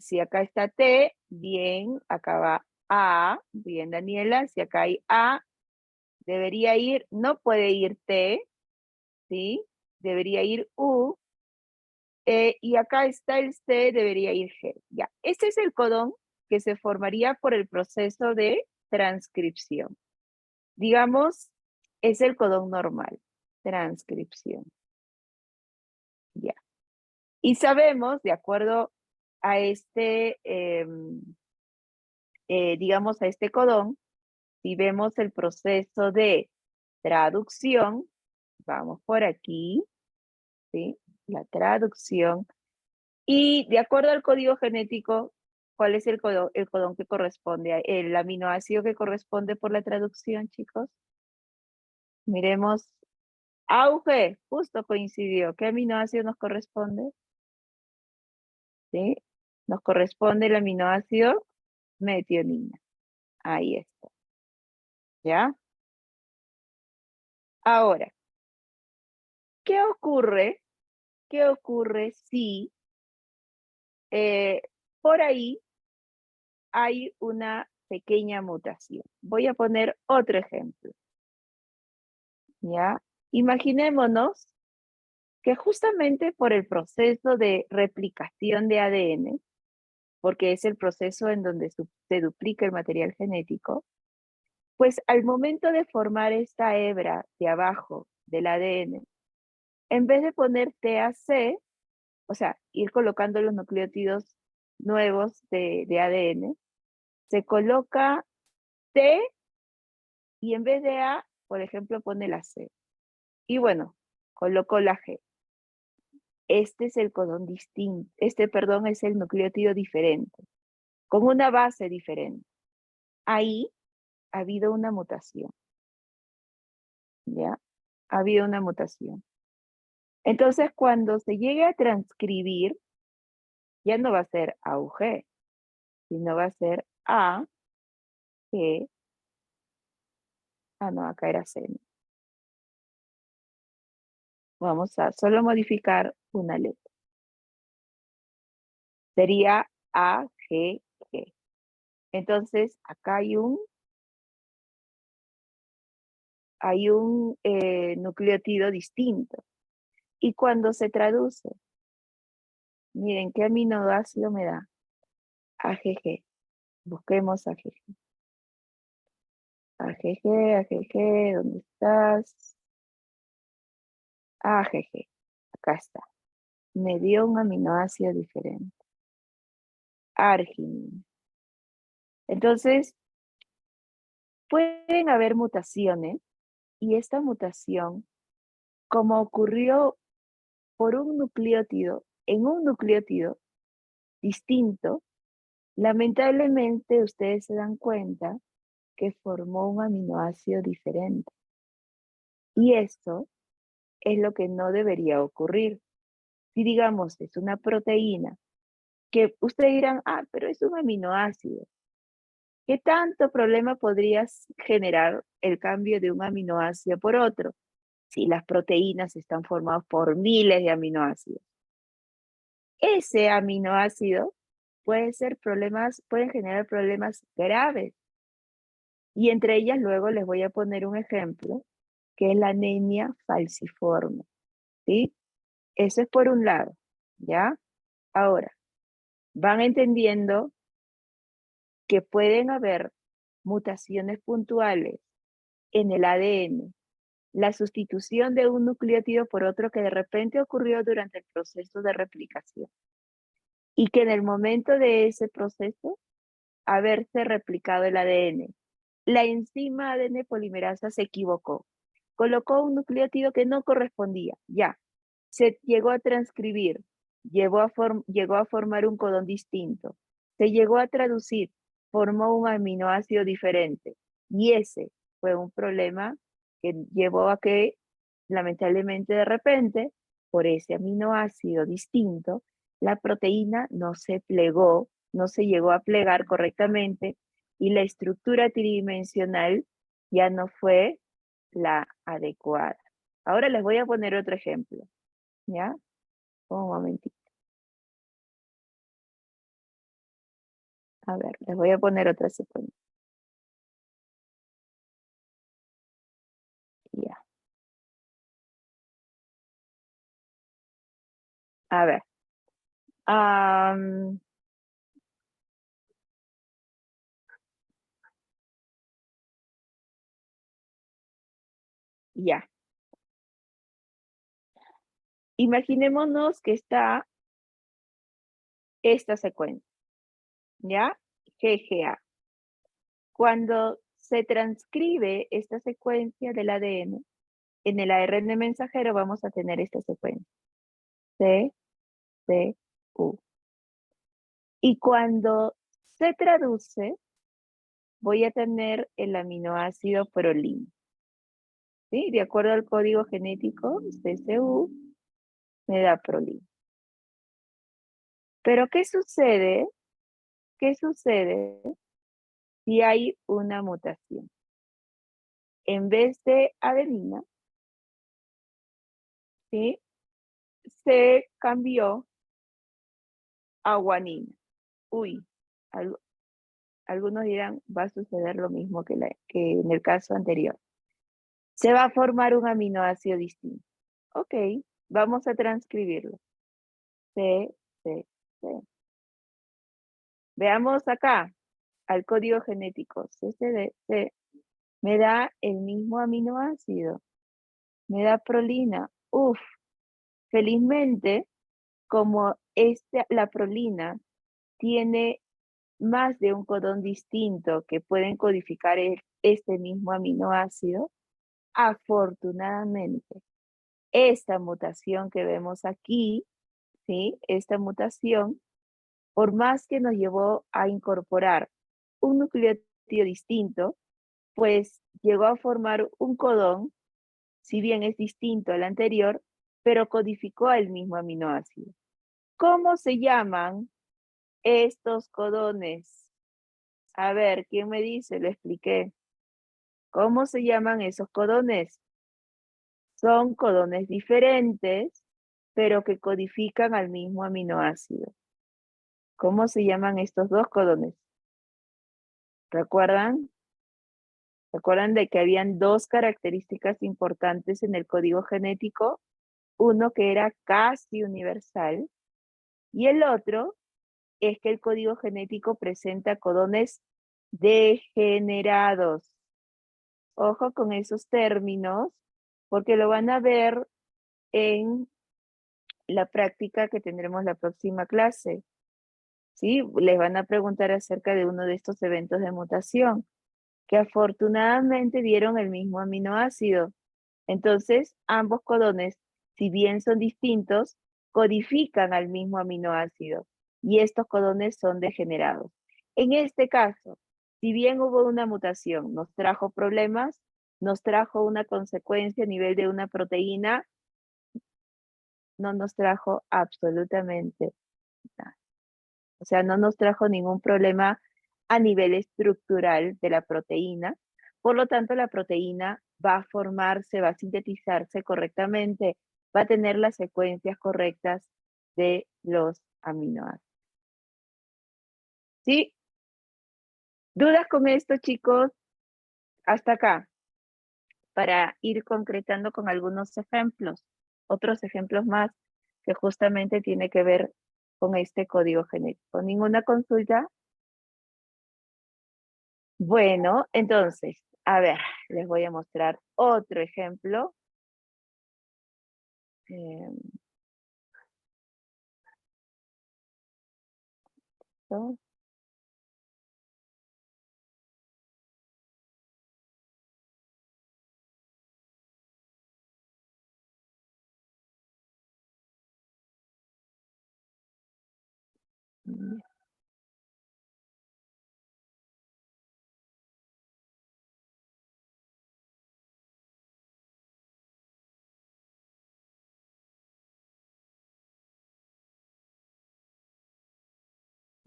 si acá está T, bien, acá va A, bien Daniela, si acá hay A, debería ir, no puede ir T, ¿sí? Debería ir U, y acá está el C, debería ir G. Ya, este es el codón que se formaría por el proceso de transcripción. Digamos, es el codón normal, transcripción. Ya. Y sabemos, de acuerdo a este, digamos, a este codón, si vemos el proceso de traducción, vamos por aquí, ¿sí? La traducción. Y de acuerdo al código genético, ¿cuál es el codón que corresponde? El aminoácido que corresponde por la traducción, chicos. Miremos. Auge, justo coincidió. ¿Qué aminoácido nos corresponde? ¿Sí? Nos corresponde el aminoácido metionina. Ahí está. ¿Ya? Ahora, ¿qué ocurre? ¿Qué ocurre si eh, por ahí hay una pequeña mutación? Voy a poner otro ejemplo. ¿Ya? Imaginémonos que justamente por el proceso de replicación de ADN, porque es el proceso en donde se duplica el material genético, pues al momento de formar esta hebra de abajo del ADN, en vez de poner TAC, o sea, ir colocando los nucleótidos nuevos de ADN, se coloca T y en vez de A, por ejemplo, pone la C. Y bueno, colocó la G. Este es el codón distinto, perdón, es el nucleótido diferente, con una base diferente. Ahí ha habido una mutación, ¿ya? Ha habido una mutación. Entonces, cuando se llegue a transcribir, ya no va a ser AUG, sino va a ser A, G, no, acá era C. Vamos a solo modificar una letra. Sería A, G, G. Entonces, acá hay un nucleótido distinto. Y cuando se traduce, miren qué aminoácido me da. AGG. Busquemos AGG. AGG, AGG, ¿dónde estás? AGG. Acá está. Me dio un aminoácido diferente. Arginina. Entonces, pueden haber mutaciones y esta mutación, como ocurrió por un nucleótido, en un nucleótido distinto, lamentablemente ustedes se dan cuenta que formó un aminoácido diferente. Y esto es lo que no debería ocurrir. Si digamos es una proteína, que ustedes dirán, pero es un aminoácido. ¿Qué tanto problema podrías generar el cambio de un aminoácido por otro? Si las proteínas están formadas por miles de aminoácidos. Ese aminoácido puede generar problemas graves. Y entre ellas luego les voy a poner un ejemplo, que es la anemia falciforme. ¿Sí? Eso es por un lado, ¿ya? Ahora, van entendiendo que pueden haber mutaciones puntuales en el ADN, la sustitución de un nucleótido por otro que de repente ocurrió durante el proceso de replicación y que en el momento de ese proceso haberse replicado el ADN, la enzima ADN polimerasa se equivocó, colocó un nucleótido que no correspondía, ya, se llegó a transcribir, llegó a formar un codón distinto, se llegó a traducir, formó un aminoácido diferente. Y ese fue un problema que llevó a que, lamentablemente de repente, por ese aminoácido distinto, la proteína no se plegó, no se llegó a plegar correctamente y la estructura tridimensional ya no fue la adecuada. Ahora les voy a poner otro ejemplo. ¿Ya? Un momentito. A ver, les voy a poner otra secuencia. Ya. A ver. am, ya. Imaginémonos que está esta secuencia, ¿ya? GGA. Cuando se transcribe esta secuencia del ADN, en el ARN mensajero vamos a tener esta secuencia. C, C, U. Y cuando se traduce, voy a tener el aminoácido prolina. ¿Sí? De acuerdo al código genético, CCU me da prolina. Pero ¿qué sucede? ¿Qué sucede si hay una mutación? En vez de adenina, ¿sí? Se cambió a guanina. Uy, al- algunos dirán, va a suceder lo mismo que en el caso anterior. Se va a formar un aminoácido distinto. Ok, vamos a transcribirlo. C, C, C. Veamos acá, al código genético. CCD, C, me da el mismo aminoácido. Me da prolina. Uf, felizmente, como la prolina tiene más de un codón distinto que pueden codificar este mismo aminoácido, afortunadamente, esta mutación que vemos aquí, ¿sí? Esta mutación, por más que nos llevó a incorporar un nucleótido distinto, pues llegó a formar un codón, si bien es distinto al anterior, pero codificó el mismo aminoácido. ¿Cómo se llaman estos codones? A ver, ¿quién me dice? Lo expliqué. ¿Cómo se llaman esos codones? Son codones diferentes, pero que codifican al mismo aminoácido. ¿Cómo se llaman estos dos codones? ¿Recuerdan? ¿Recuerdan de que habían dos características importantes en el código genético? Uno que era casi universal y el otro es que el código genético presenta codones degenerados. Ojo con esos términos, porque lo van a ver en la práctica que tendremos la próxima clase. ¿Sí? Les van a preguntar acerca de uno de estos eventos de mutación, que afortunadamente dieron el mismo aminoácido. Entonces, ambos codones, si bien son distintos, codifican al mismo aminoácido y estos codones son degenerados. En este caso, si bien hubo una mutación, nos trajo problemas, nos trajo una consecuencia a nivel de una proteína, no nos trajo absolutamente nada. O sea, no nos trajo ningún problema a nivel estructural de la proteína. Por lo tanto, la proteína va a formarse, va a sintetizarse correctamente, va a tener las secuencias correctas de los aminoácidos. ¿Sí? ¿Dudas con esto, chicos? Hasta acá, para ir concretando con algunos ejemplos, otros ejemplos más que justamente tiene que ver con este código genético. ¿Ninguna consulta? Bueno, entonces, a ver, les voy a mostrar otro ejemplo. Eh, ¿no?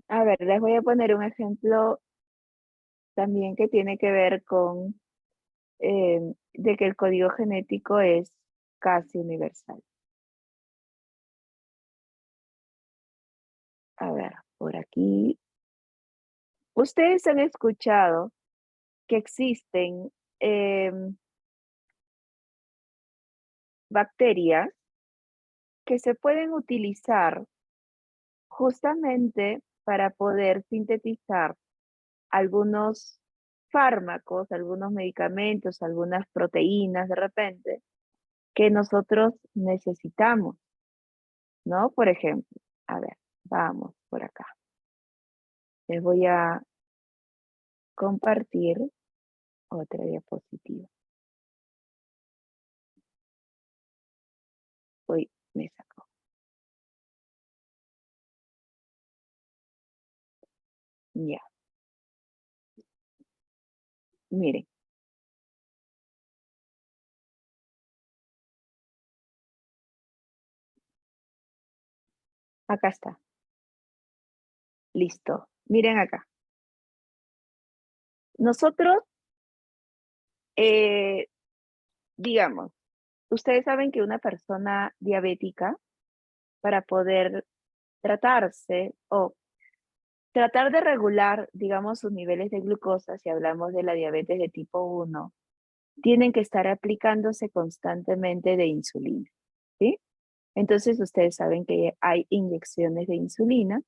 A ver, les voy a poner un ejemplo también que tiene que ver con de que el código genético es casi universal. A ver, por aquí. Ustedes han escuchado que existen bacterias que se pueden utilizar justamente para poder sintetizar algunos fármacos, algunos medicamentos, algunas proteínas de repente que nosotros necesitamos, ¿no? Por ejemplo, a ver, vamos por acá. Les voy a compartir otra diapositiva. Uy, me sacó. Ya, miren, acá está. Listo. Miren acá. Nosotros, eh, digamos, ustedes saben que una persona diabética, para poder tratarse o tratar de regular, digamos, sus niveles de glucosa, si hablamos de la diabetes de tipo 1, tienen que estar aplicándose constantemente de insulina, ¿sí? Entonces, ustedes saben que hay inyecciones de insulina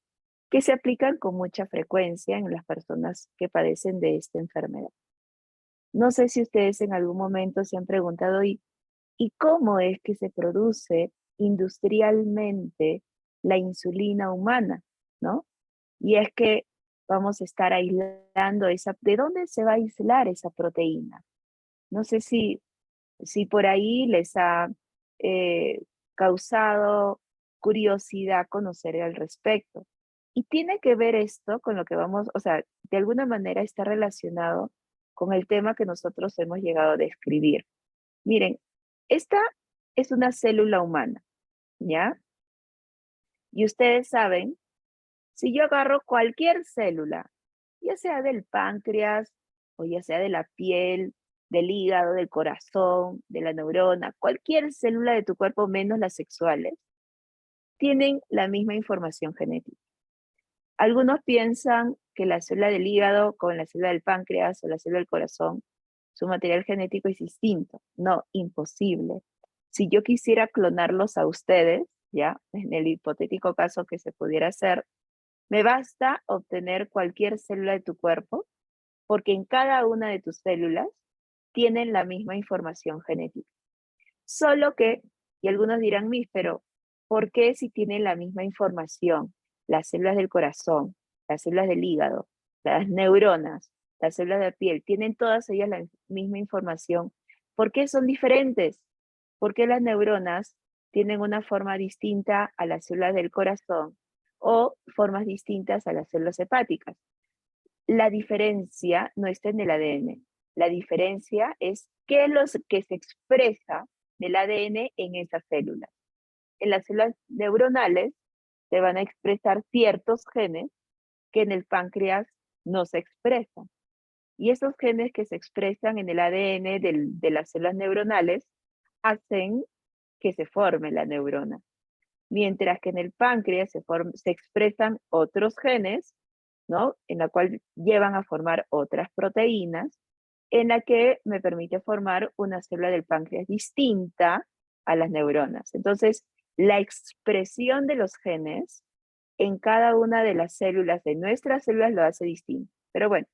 que se aplican con mucha frecuencia en las personas que padecen de esta enfermedad. No sé si ustedes en algún momento se han preguntado, ¿y cómo es que se produce industrialmente la insulina humana? ¿No? Y es que vamos a estar aislando esa, ¿de dónde se va a aislar esa proteína? No sé si por ahí les ha eh, causado curiosidad conocer al respecto. Y tiene que ver esto con lo que vamos, o sea, de alguna manera está relacionado con el tema que nosotros hemos llegado a describir. Miren, esta es una célula humana, ¿ya? Y ustedes saben, si yo agarro cualquier célula, ya sea del páncreas o ya sea de la piel, del hígado, del corazón, de la neurona, cualquier célula de tu cuerpo menos las sexuales, tienen la misma información genética. Algunos piensan que la célula del hígado con la célula del páncreas o la célula del corazón, su material genético es distinto. No, imposible. Si yo quisiera clonarlos a ustedes, ya, en el hipotético caso que se pudiera hacer, me basta obtener cualquier célula de tu cuerpo, porque en cada una de tus células tienen la misma información genética. Solo que, y algunos dirán, pero ¿por qué si tienen la misma información? Las células del corazón, las células del hígado, las neuronas, las células de la piel, tienen todas ellas la misma información. ¿Por qué son diferentes? Porque las neuronas tienen una forma distinta a las células del corazón o formas distintas a las células hepáticas. La diferencia no está en el ADN. La diferencia es qué es lo que se expresa del ADN en esas células. En las células neuronales se van a expresar ciertos genes que en el páncreas no se expresan. Y esos genes que se expresan en el ADN de las células neuronales hacen que se forme la neurona. Mientras que en el páncreas se expresan otros genes, ¿no? En la cual llevan a formar otras proteínas, en la que me permite formar una célula del páncreas distinta a las neuronas. Entonces, la expresión de los genes en cada una de las células de nuestras células lo hace distinto. Pero bueno,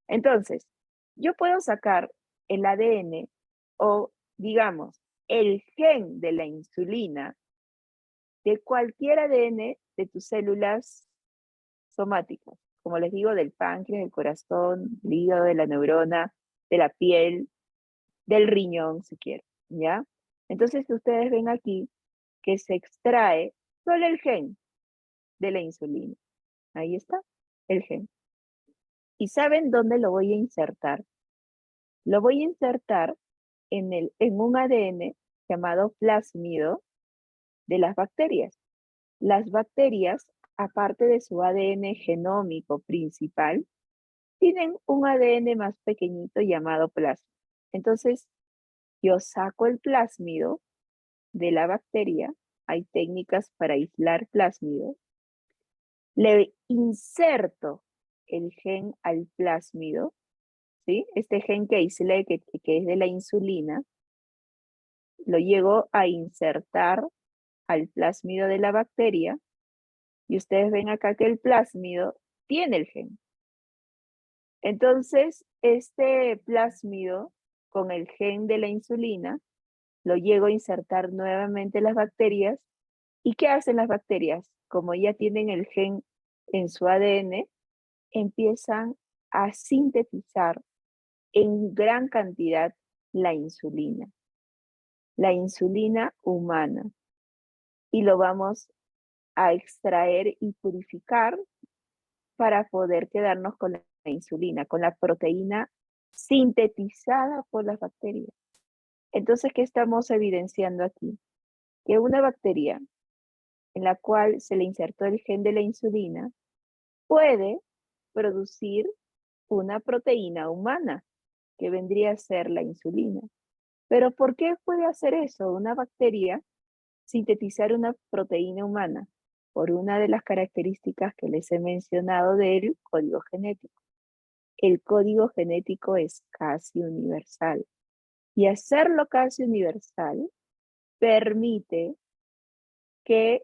entonces, yo puedo sacar el ADN o, digamos, el gen de la insulina de cualquier ADN de tus células somáticas, como les digo, del páncreas, del corazón, del hígado, de la neurona, de la piel, del riñón, si quieren, ¿ya? Entonces ustedes ven aquí que se extrae solo el gen de la insulina. Ahí está, el gen. ¿Y saben dónde lo voy a insertar? Lo voy a insertar en un ADN llamado plásmido de las bacterias. Las bacterias, aparte de su ADN genómico principal, tienen un ADN más pequeñito llamado plasma. Entonces, yo saco el plásmido de la bacteria, hay técnicas para aislar plásmido, le inserto el gen al plásmido, ¿sí? Este gen que aislé, que es de la insulina, lo llego a insertar al plásmido de la bacteria, y ustedes ven acá que el plásmido tiene el gen. Entonces, este plásmido con el gen de la insulina, lo llego a insertar nuevamente en las bacterias. ¿Y qué hacen las bacterias? Como ya tienen el gen en su ADN, empiezan a sintetizar en gran cantidad la insulina humana, y lo vamos a extraer y purificar para poder quedarnos con la insulina, con la proteína sintetizada por las bacterias. Entonces, ¿qué estamos evidenciando aquí? Que una bacteria en la cual se le insertó el gen de la insulina puede producir una proteína humana, que vendría a ser la insulina. Pero ¿por qué puede hacer eso una bacteria, sintetizar una proteína humana? Por una de las características que les he mencionado del código genético. El código genético es casi universal. Y hacerlo casi universal permite que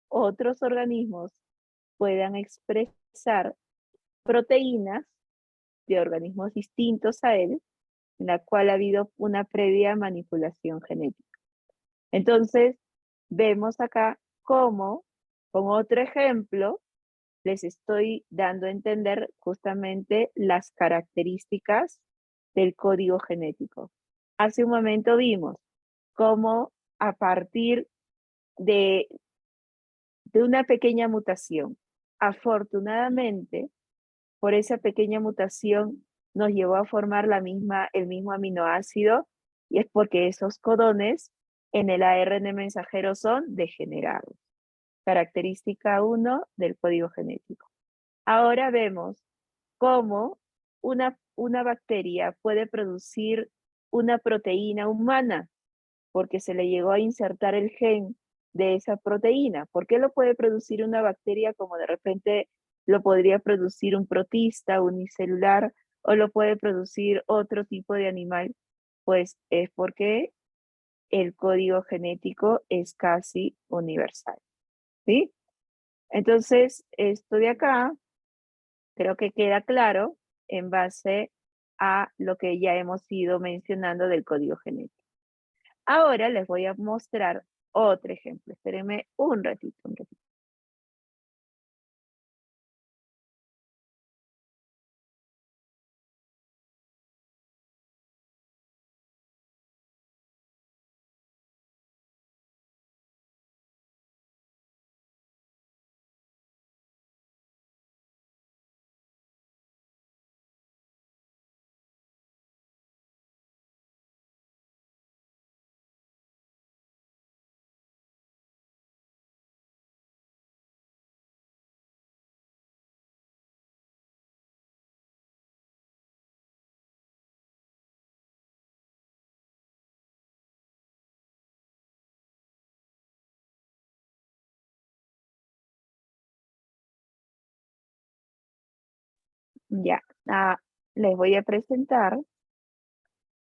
otros organismos puedan expresar proteínas de organismos distintos a él, en la cual ha habido una previa manipulación genética. Entonces, vemos acá cómo, con otro ejemplo, les estoy dando a entender justamente las características del código genético. Hace un momento vimos cómo a partir de una pequeña mutación, afortunadamente, por esa pequeña mutación nos llevó a formar el mismo aminoácido, y es porque esos codones en el ARN mensajero son degenerados. Característica 1 del código genético. Ahora vemos cómo una bacteria puede producir una proteína humana, porque se le llegó a insertar el gen de esa proteína. ¿Por qué lo puede producir una bacteria como de repente lo podría producir un protista unicelular, o lo puede producir otro tipo de animal? Pues es porque el código genético es casi universal, ¿sí? Entonces, esto de acá creo que queda claro en base a lo que ya hemos ido mencionando del código genético. Ahora les voy a mostrar otro ejemplo. Espérenme un ratito, un ratito. Ya, les voy a presentar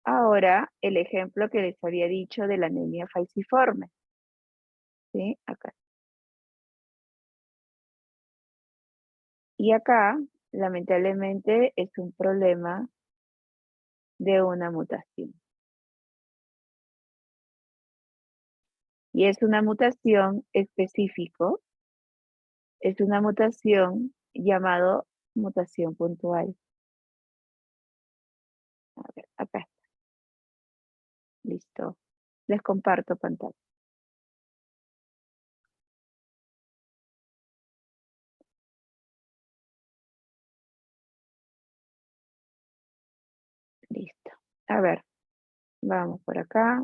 ahora el ejemplo que les había dicho de la anemia falciforme. ¿Sí? Acá. Y acá, lamentablemente, es un problema de una mutación. Y es una mutación específico, es una mutación llamado mutación puntual. A ver, acá está. Listo. Les comparto pantalla. Listo. A ver, vamos por acá.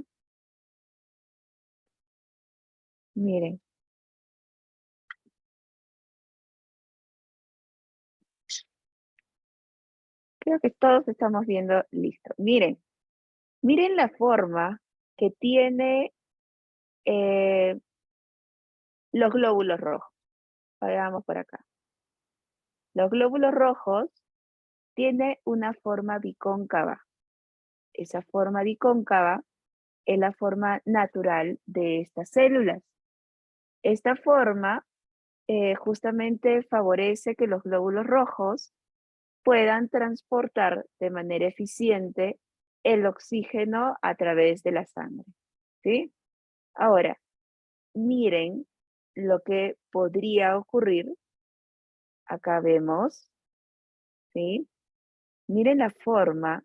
Miren. Creo que todos estamos viendo listo. Miren, miren la forma que tiene los glóbulos rojos. Veamos por acá. Los glóbulos rojos tienen una forma bicóncava. Esa forma bicóncava es la forma natural de estas células. Esta forma justamente favorece que los glóbulos rojos puedan transportar de manera eficiente el oxígeno a través de la sangre, ¿sí? Ahora, miren lo que podría ocurrir. Acá vemos, ¿sí? Miren la forma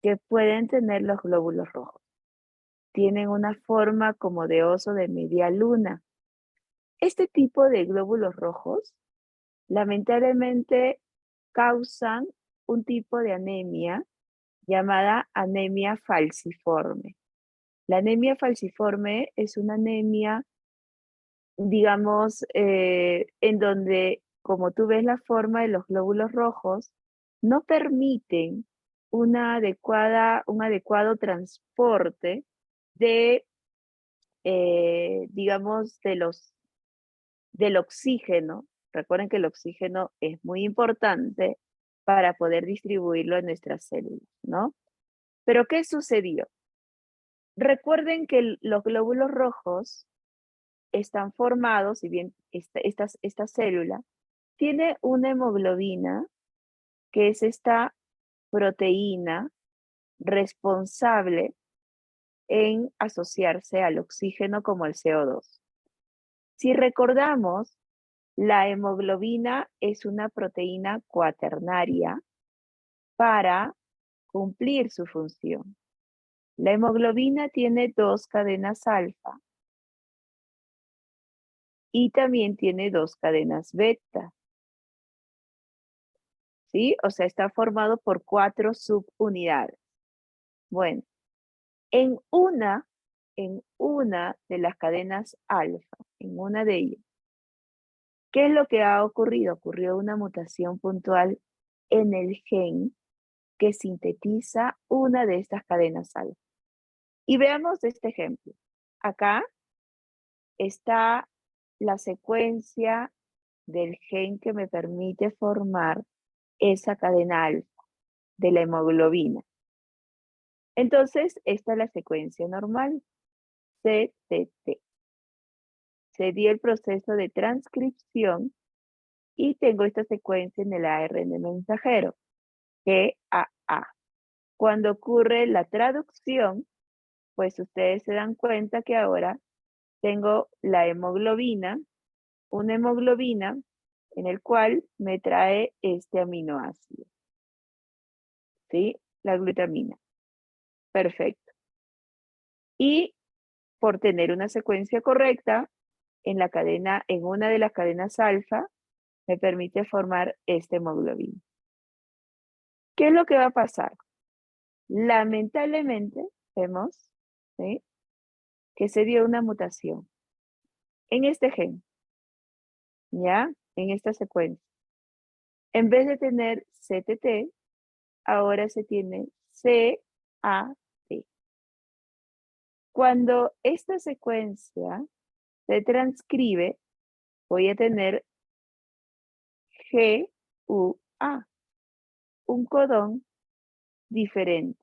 que pueden tener los glóbulos rojos. Tienen una forma como de oso de media luna. Este tipo de glóbulos rojos lamentablemente causan un tipo de anemia llamada anemia falciforme. La anemia falciforme es una anemia, digamos, en donde, como tú ves la forma de los glóbulos rojos, no permiten un adecuado transporte de, digamos, del oxígeno. Recuerden que el oxígeno es muy importante para poder distribuirlo en nuestras células, ¿no? Pero ¿qué sucedió? Recuerden que los glóbulos rojos están formados, si bien esta célula tiene una hemoglobina, que es esta proteína responsable en asociarse al oxígeno como el CO2. Si recordamos, la hemoglobina es una proteína cuaternaria para cumplir su función. La hemoglobina tiene 2 cadenas alfa y también tiene 2 cadenas beta, ¿sí? O sea, está formado por 4 subunidades. Bueno, en una de las cadenas alfa, en una de ellas, ¿qué es lo que ha ocurrido? Ocurrió una mutación puntual en el gen que sintetiza una de estas cadenas alfa. Y veamos este ejemplo. Acá está la secuencia del gen que me permite formar esa cadena alfa de la hemoglobina. Entonces, esta es la secuencia normal, CTT. Se dio el proceso de transcripción y tengo esta secuencia en el ARN mensajero, GAA. Cuando ocurre la traducción, pues ustedes se dan cuenta que ahora tengo la hemoglobina, una hemoglobina en el cual me trae este aminoácido, ¿sí? La glutamina. Perfecto. Y por tener una secuencia correcta, en una de las cadenas alfa, me permite formar esta hemoglobina. ¿Qué es lo que va a pasar? Lamentablemente, vemos, ¿sí?, que se dio una mutación en este gen, ¿ya? En esta secuencia. En vez de tener CTT, ahora se tiene CAT. Cuando esta secuencia se transcribe, voy a tener GUA, un codón diferente.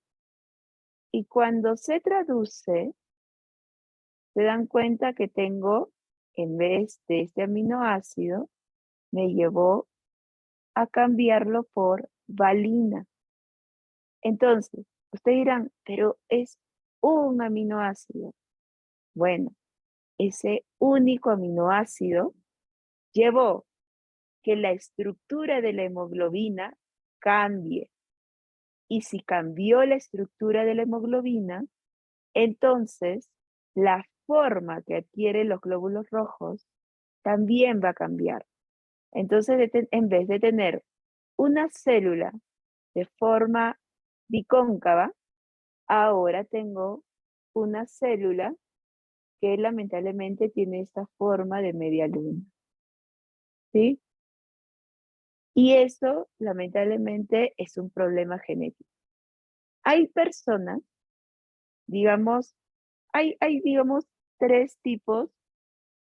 Y cuando se traduce, se dan cuenta que tengo, en vez de este aminoácido, me llevó a cambiarlo por valina. Entonces, ustedes dirán, pero es un aminoácido. Bueno, ese único aminoácido llevó que la estructura de la hemoglobina cambie. Y si cambió la estructura de la hemoglobina, entonces la forma que adquieren los glóbulos rojos también va a cambiar. Entonces, en vez de tener una célula de forma bicóncava, ahora tengo una célula que lamentablemente tiene esta forma de media luna, ¿sí? Y eso, lamentablemente, es un problema genético. Hay personas, digamos, digamos, 3 tipos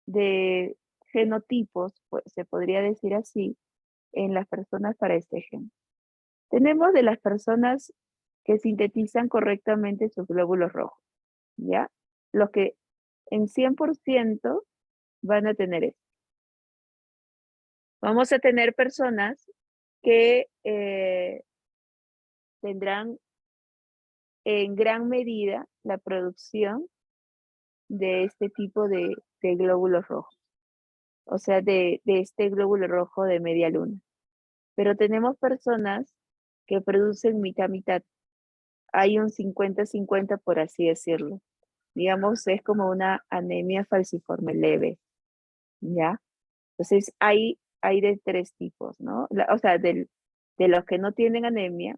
de genotipos, pues, se podría decir así, en las personas para este gen. Tenemos de las personas que sintetizan correctamente sus glóbulos rojos, ¿ya? Los que en 100% van a tener esto. Vamos a tener personas que tendrán en gran medida la producción de este tipo de glóbulos rojos, o sea, de este glóbulo rojo de media luna. Pero tenemos personas que producen mitad-mitad. Hay un 50-50, por así decirlo. Digamos, es como una anemia falciforme leve, ¿ya? Entonces, hay de tres tipos, ¿no? O sea, de los que no tienen anemia,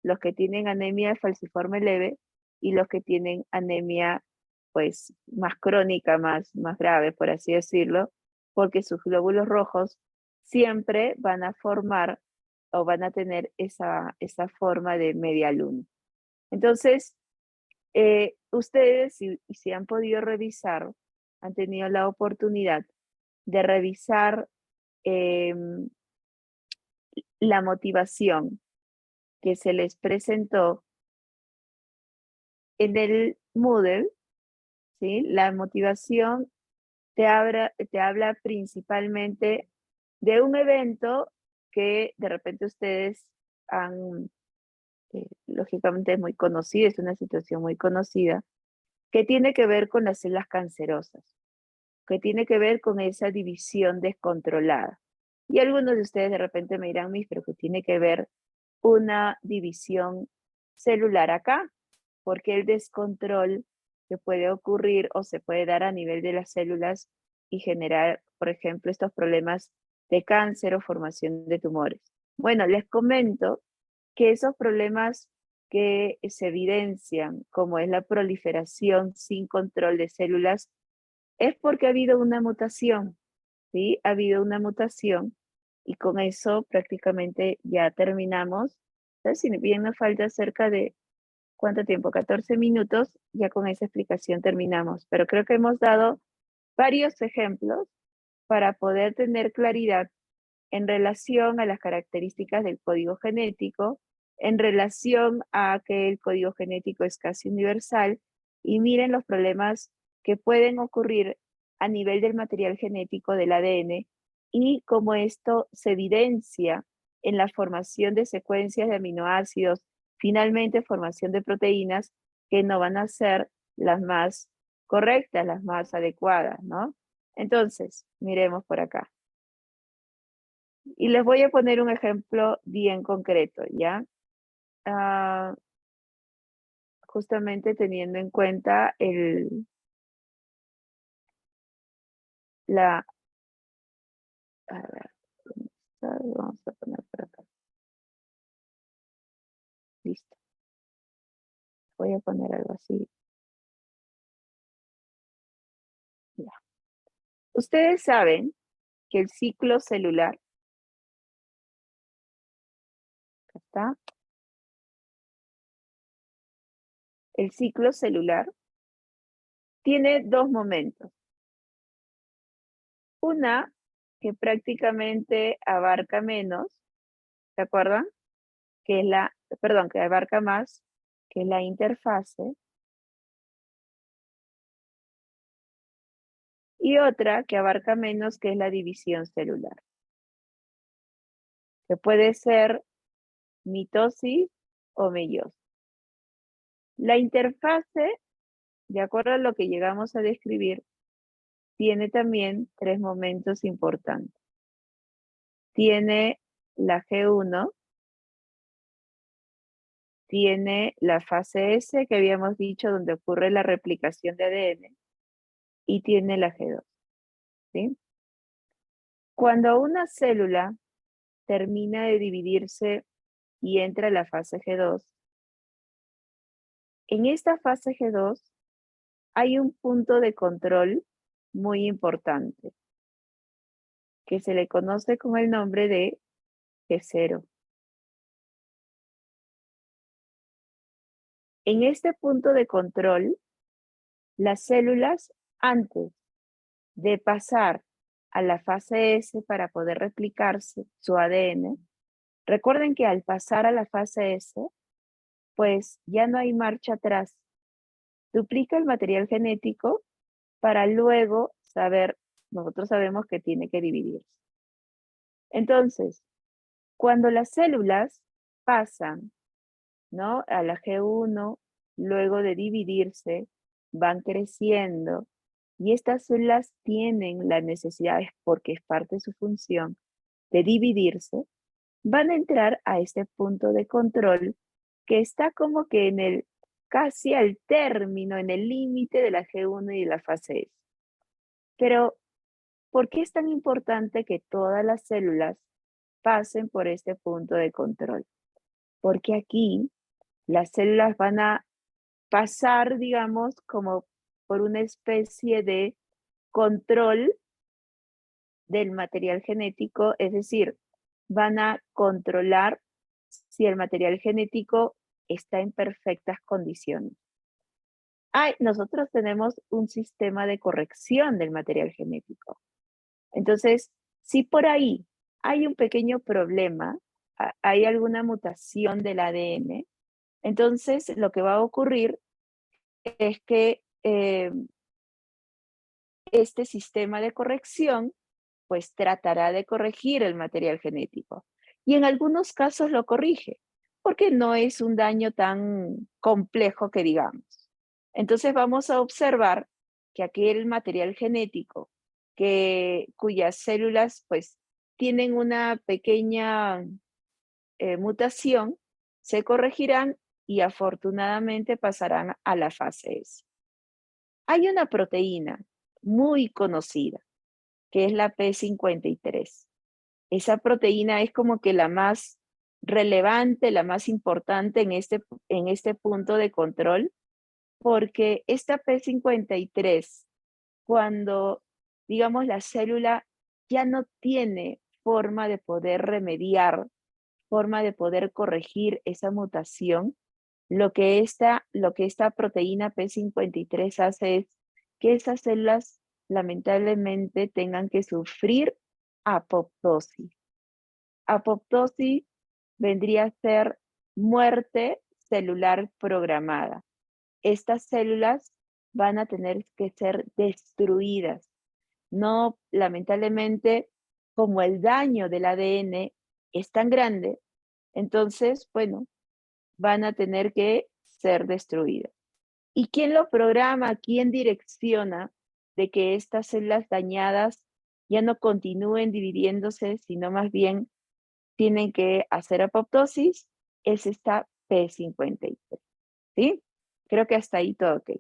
los que tienen anemia falciforme leve y los que tienen anemia, pues, más crónica, más grave, por así decirlo, porque sus glóbulos rojos siempre van a formar o van a tener esa forma de media luna. Entonces, ustedes, si han podido revisar, han tenido la oportunidad de revisar la motivación que se les presentó en el Moodle, ¿sí? La motivación te habla principalmente de un evento que de repente ustedes han, lógicamente es muy conocido, es una situación muy conocida, que tiene que ver con las células cancerosas, que tiene que ver con esa división descontrolada. Y algunos de ustedes de repente me dirán, pero que tiene que ver una división celular acá, porque el descontrol que puede ocurrir o se puede dar a nivel de las células y generar, por ejemplo, estos problemas de cáncer o formación de tumores. Bueno, les comento que esos problemas que se evidencian, como es la proliferación sin control de células, es porque ha habido una mutación, ¿sí? Ha habido una mutación y con eso prácticamente ya terminamos. Entonces, si bien nos falta cerca de, ¿cuánto tiempo? 14 minutos, ya con esa explicación terminamos. Pero creo que hemos dado varios ejemplos para poder tener claridad en relación a las características del código genético, en relación a que el código genético es casi universal, y miren los problemas que pueden ocurrir a nivel del material genético del ADN y cómo esto se evidencia en la formación de secuencias de aminoácidos, finalmente formación de proteínas que no van a ser las más correctas, las más adecuadas, ¿no? Entonces, miremos por acá. Y les voy a poner un ejemplo bien concreto, ¿ya? Justamente teniendo en cuenta a ver, ¿dónde está? Vamos a poner por acá. Listo. Voy a poner algo así. Ya. Ustedes saben que el ciclo celular, acá está, el ciclo celular tiene dos momentos. Una que prácticamente abarca menos, ¿se acuerdan? Que es que abarca más, que es la interfase, y otra que abarca menos, que es la división celular, que puede ser mitosis o meiosis. La interfase, de acuerdo a lo que llegamos a describir, tiene también tres momentos importantes. Tiene la G1, tiene la fase S, que habíamos dicho, donde ocurre la replicación de ADN, y tiene la G2, ¿sí? Cuando una célula termina de dividirse y entra a la fase G2, en esta fase G2 hay un punto de control muy importante que se le conoce con el nombre de G0. En este punto de control, las células, antes de pasar a la fase S para poder replicarse su ADN, recuerden que al pasar a la fase S, pues ya no hay marcha atrás. Duplica el material genético para luego saber, nosotros sabemos que tiene que dividirse. Entonces, cuando las células pasan, ¿no?, a la G1, luego de dividirse, van creciendo y estas células tienen la necesidad, porque es parte de su función, de dividirse, van a entrar a este punto de control que está como que en el, casi al término, en el límite de la G1 y de la fase S. Pero, ¿por qué es tan importante que todas las células pasen por este punto de control? Porque aquí las células van a pasar, digamos, como por una especie de control del material genético, es decir, van a controlar si el material genético está en perfectas condiciones. Nosotros tenemos un sistema de corrección del material genético. Entonces, si por ahí hay un pequeño problema, hay alguna mutación del ADN, entonces lo que va a ocurrir es que este sistema de corrección pues tratará de corregir el material genético. Y en algunos casos lo corrige, porque no es un daño tan complejo que digamos. Entonces vamos a observar que aquel material genético cuyas células pues tienen una pequeña mutación, se corregirán y afortunadamente pasarán a la fase S. Hay una proteína muy conocida, que es la P53. Esa proteína es como que la más relevante, la más importante en este punto de control, porque esta P53, cuando, digamos, la célula ya no tiene forma de poder remediar, forma de poder corregir esa mutación, lo que esta proteína P53 hace es que esas células lamentablemente tengan que sufrir apoptosis. Apoptosis vendría a ser muerte celular programada. Estas células van a tener que ser destruidas. No, lamentablemente, como el daño del ADN es tan grande, entonces, bueno, van a tener que ser destruidas. ¿Y quién lo programa? ¿Quién direcciona de que estas células dañadas ya no continúen dividiéndose, sino más bien tienen que hacer apoptosis? Es esta P53, ¿sí? Creo que hasta ahí todo ok.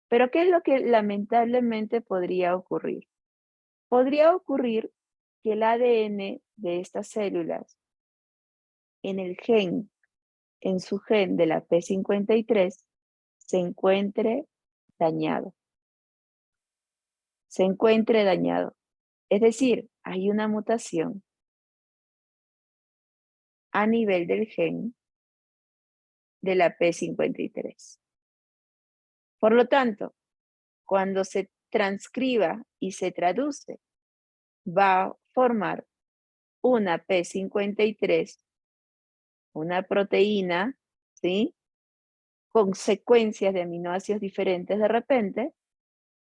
Pero ¿qué es lo que lamentablemente podría ocurrir? Podría ocurrir que el ADN de estas células en su gen de la P53, se encuentre dañado. Se encuentre dañado. Es decir, hay una mutación a nivel del gen de la P53. Por lo tanto, cuando se transcriba y se traduce, va a formar una P53, una proteína, ¿sí?, con secuencias de aminoácidos diferentes de repente,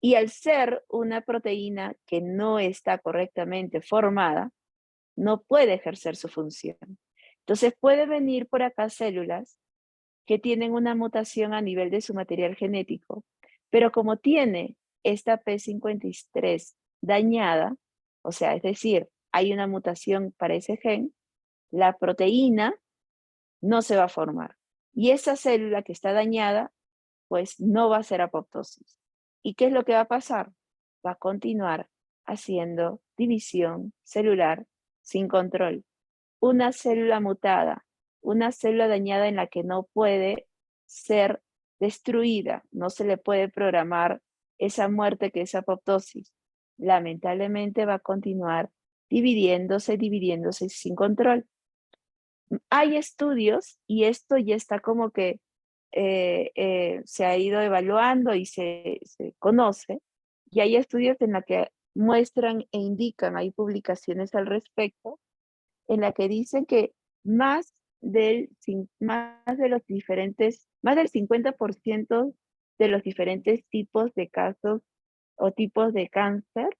y al ser una proteína que no está correctamente formada, no puede ejercer su función. Entonces puede venir por acá células que tienen una mutación a nivel de su material genético, pero como tiene esta P53 dañada, o sea, es decir, hay una mutación para ese gen, la proteína no se va a formar. Y esa célula que está dañada, pues no va a hacer apoptosis. ¿Y qué es lo que va a pasar? Va a continuar haciendo división celular sin control. Una célula mutada, una célula dañada en la que no puede ser destruida, no se le puede programar esa muerte que es apoptosis. Lamentablemente va a continuar dividiéndose sin control. Hay estudios y esto ya está como que se ha ido evaluando y se conoce, y hay estudios en los que muestran e indican, hay publicaciones al respecto, en la que dicen que más del 50% de los diferentes tipos de casos o tipos de cáncer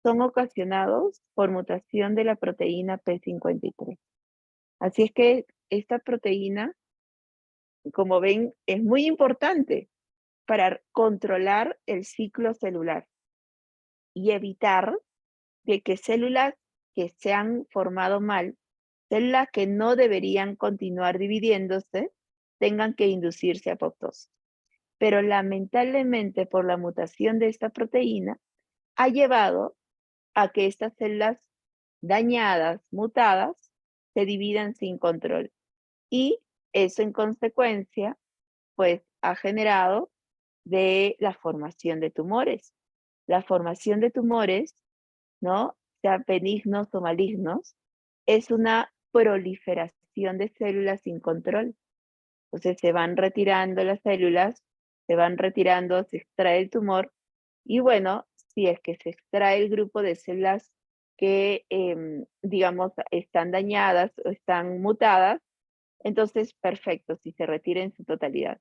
son ocasionados por mutación de la proteína P53. Así es que esta proteína, como ven, es muy importante para controlar el ciclo celular y evitar de que células que se han formado mal, células que no deberían continuar dividiéndose, tengan que inducirse apoptosis. Pero lamentablemente por la mutación de esta proteína, ha llevado a que estas células dañadas, mutadas, se dividan sin control. Y eso en consecuencia, pues ha generado de la formación de tumores. La formación de tumores, ¿no? Sean benignos o malignos, es una proliferación de células sin control. Entonces se van retirando las células, se van retirando, se extrae el tumor y bueno, si es que se extrae el grupo de células que, digamos, están dañadas o están mutadas, entonces perfecto, si se retira en su totalidad.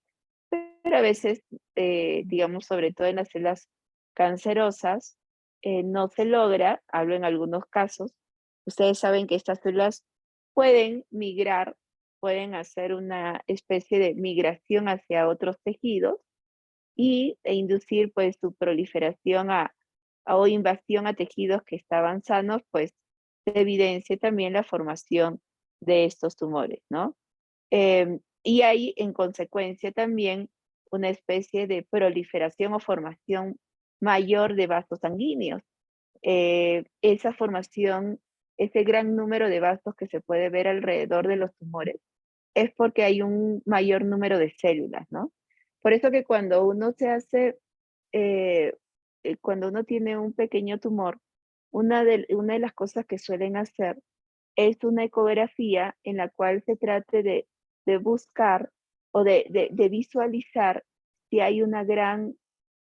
Pero a veces, digamos, sobre todo en las células cancerosas, no se logra, hablo en algunos casos, ustedes saben que estas células pueden migrar, pueden hacer una especie de migración hacia otros tejidos e inducir pues su proliferación o invasión a tejidos que estaban sanos, pues se evidencia también la formación de estos tumores, ¿no? Y hay en consecuencia también una especie de proliferación o formación mayor de vasos sanguíneos. Esa formación, ese gran número de vasos que se puede ver alrededor de los tumores, es porque hay un mayor número de células, ¿no? Por eso que cuando uno se hace, cuando uno tiene un pequeño tumor, una de las cosas que suelen hacer es una ecografía en la cual se trate de buscar o de visualizar si hay una gran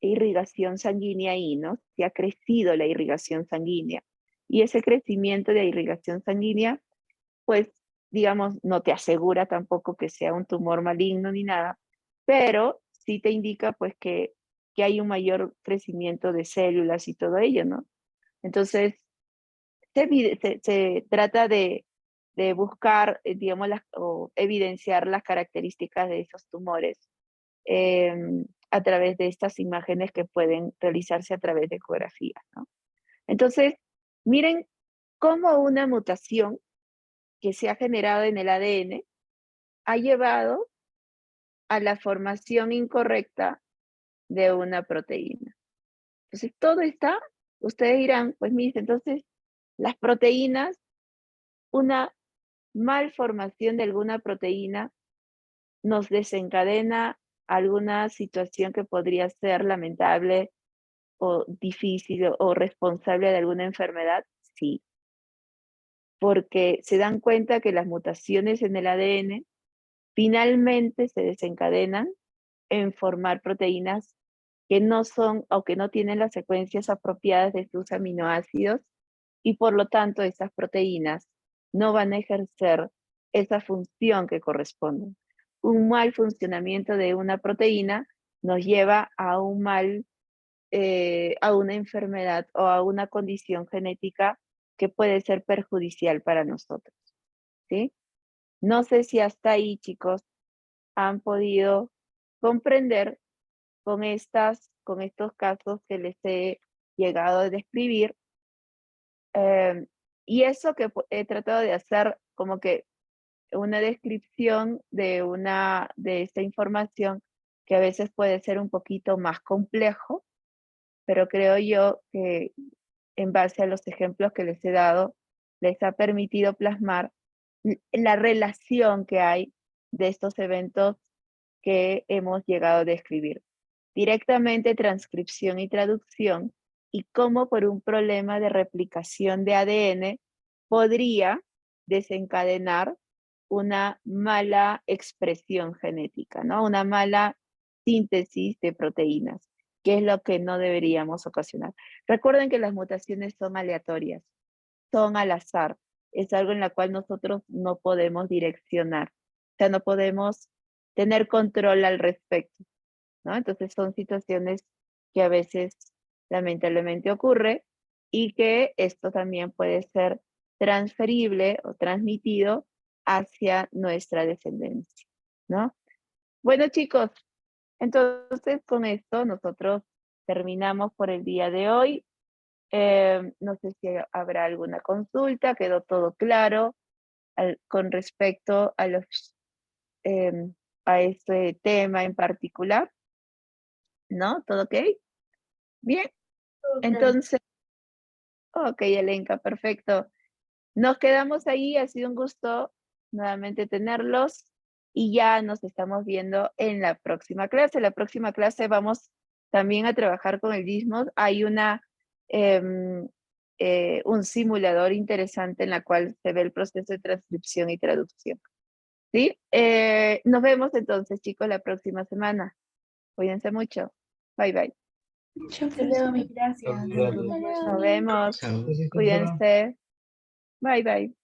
irrigación sanguínea ahí, ¿no? Si ha crecido la irrigación sanguínea. Y ese crecimiento de irrigación sanguínea, pues, digamos, no te asegura tampoco que sea un tumor maligno ni nada, pero sí te indica, pues, que hay un mayor crecimiento de células y todo ello, ¿no? Entonces, se trata de buscar, digamos, o evidenciar las características de esos tumores a través de estas imágenes que pueden realizarse a través de ecografías, ¿no? Entonces, miren cómo una mutación que se ha generado en el ADN ha llevado a la formación incorrecta de una proteína. Entonces, todo está, ustedes dirán, pues miren, entonces, las proteínas, una malformación de alguna proteína nos desencadena alguna situación que podría ser lamentable o difícil o responsable de alguna enfermedad, sí, porque se dan cuenta que las mutaciones en el ADN finalmente se desencadenan en formar proteínas que no son o que no tienen las secuencias apropiadas de sus aminoácidos y por lo tanto esas proteínas no van a ejercer esa función que corresponde. Un mal funcionamiento de una proteína nos lleva a a una enfermedad o a una condición genética que puede ser perjudicial para nosotros, ¿sí? No sé si hasta ahí, chicos, han podido comprender con estos casos que les he llegado a describir. Y eso que he tratado de hacer como que una descripción de esta información que a veces puede ser un poquito más complejo, pero creo yo que en base a los ejemplos que les he dado, les ha permitido plasmar la relación que hay de estos eventos que hemos llegado a describir. Directamente transcripción y traducción, y cómo por un problema de replicación de ADN podría desencadenar una mala expresión genética, ¿no? Una mala síntesis de proteínas. qué es lo que no deberíamos ocasionar. Recuerden que las mutaciones son aleatorias, son al azar, es algo en la cual nosotros no podemos direccionar, o sea, no podemos tener control al respecto, ¿no? Entonces son situaciones que a veces lamentablemente ocurre y que esto también puede ser transferible o transmitido hacia nuestra descendencia, ¿no? Bueno, chicos, entonces con esto nosotros terminamos por el día de hoy. No sé si habrá alguna consulta, quedó todo claro con respecto a em, a este tema en particular, ¿no? ¿Todo ok? Bien, Ok. entonces, ok, Elenka, perfecto. Nos quedamos ahí, ha sido un gusto nuevamente tenerlos y ya nos estamos viendo en la próxima clase. La próxima clase vamos también a trabajar con el Gizmos. Hay em, un simulador interesante en la cual se ve el proceso de transcripción y traducción. ¿Sí? Nos vemos entonces, chicos, la próxima semana. Cuídense mucho. Bye, bye. Hasta luego, mi gracias. Nos vemos. Cuídense. Bye, bye.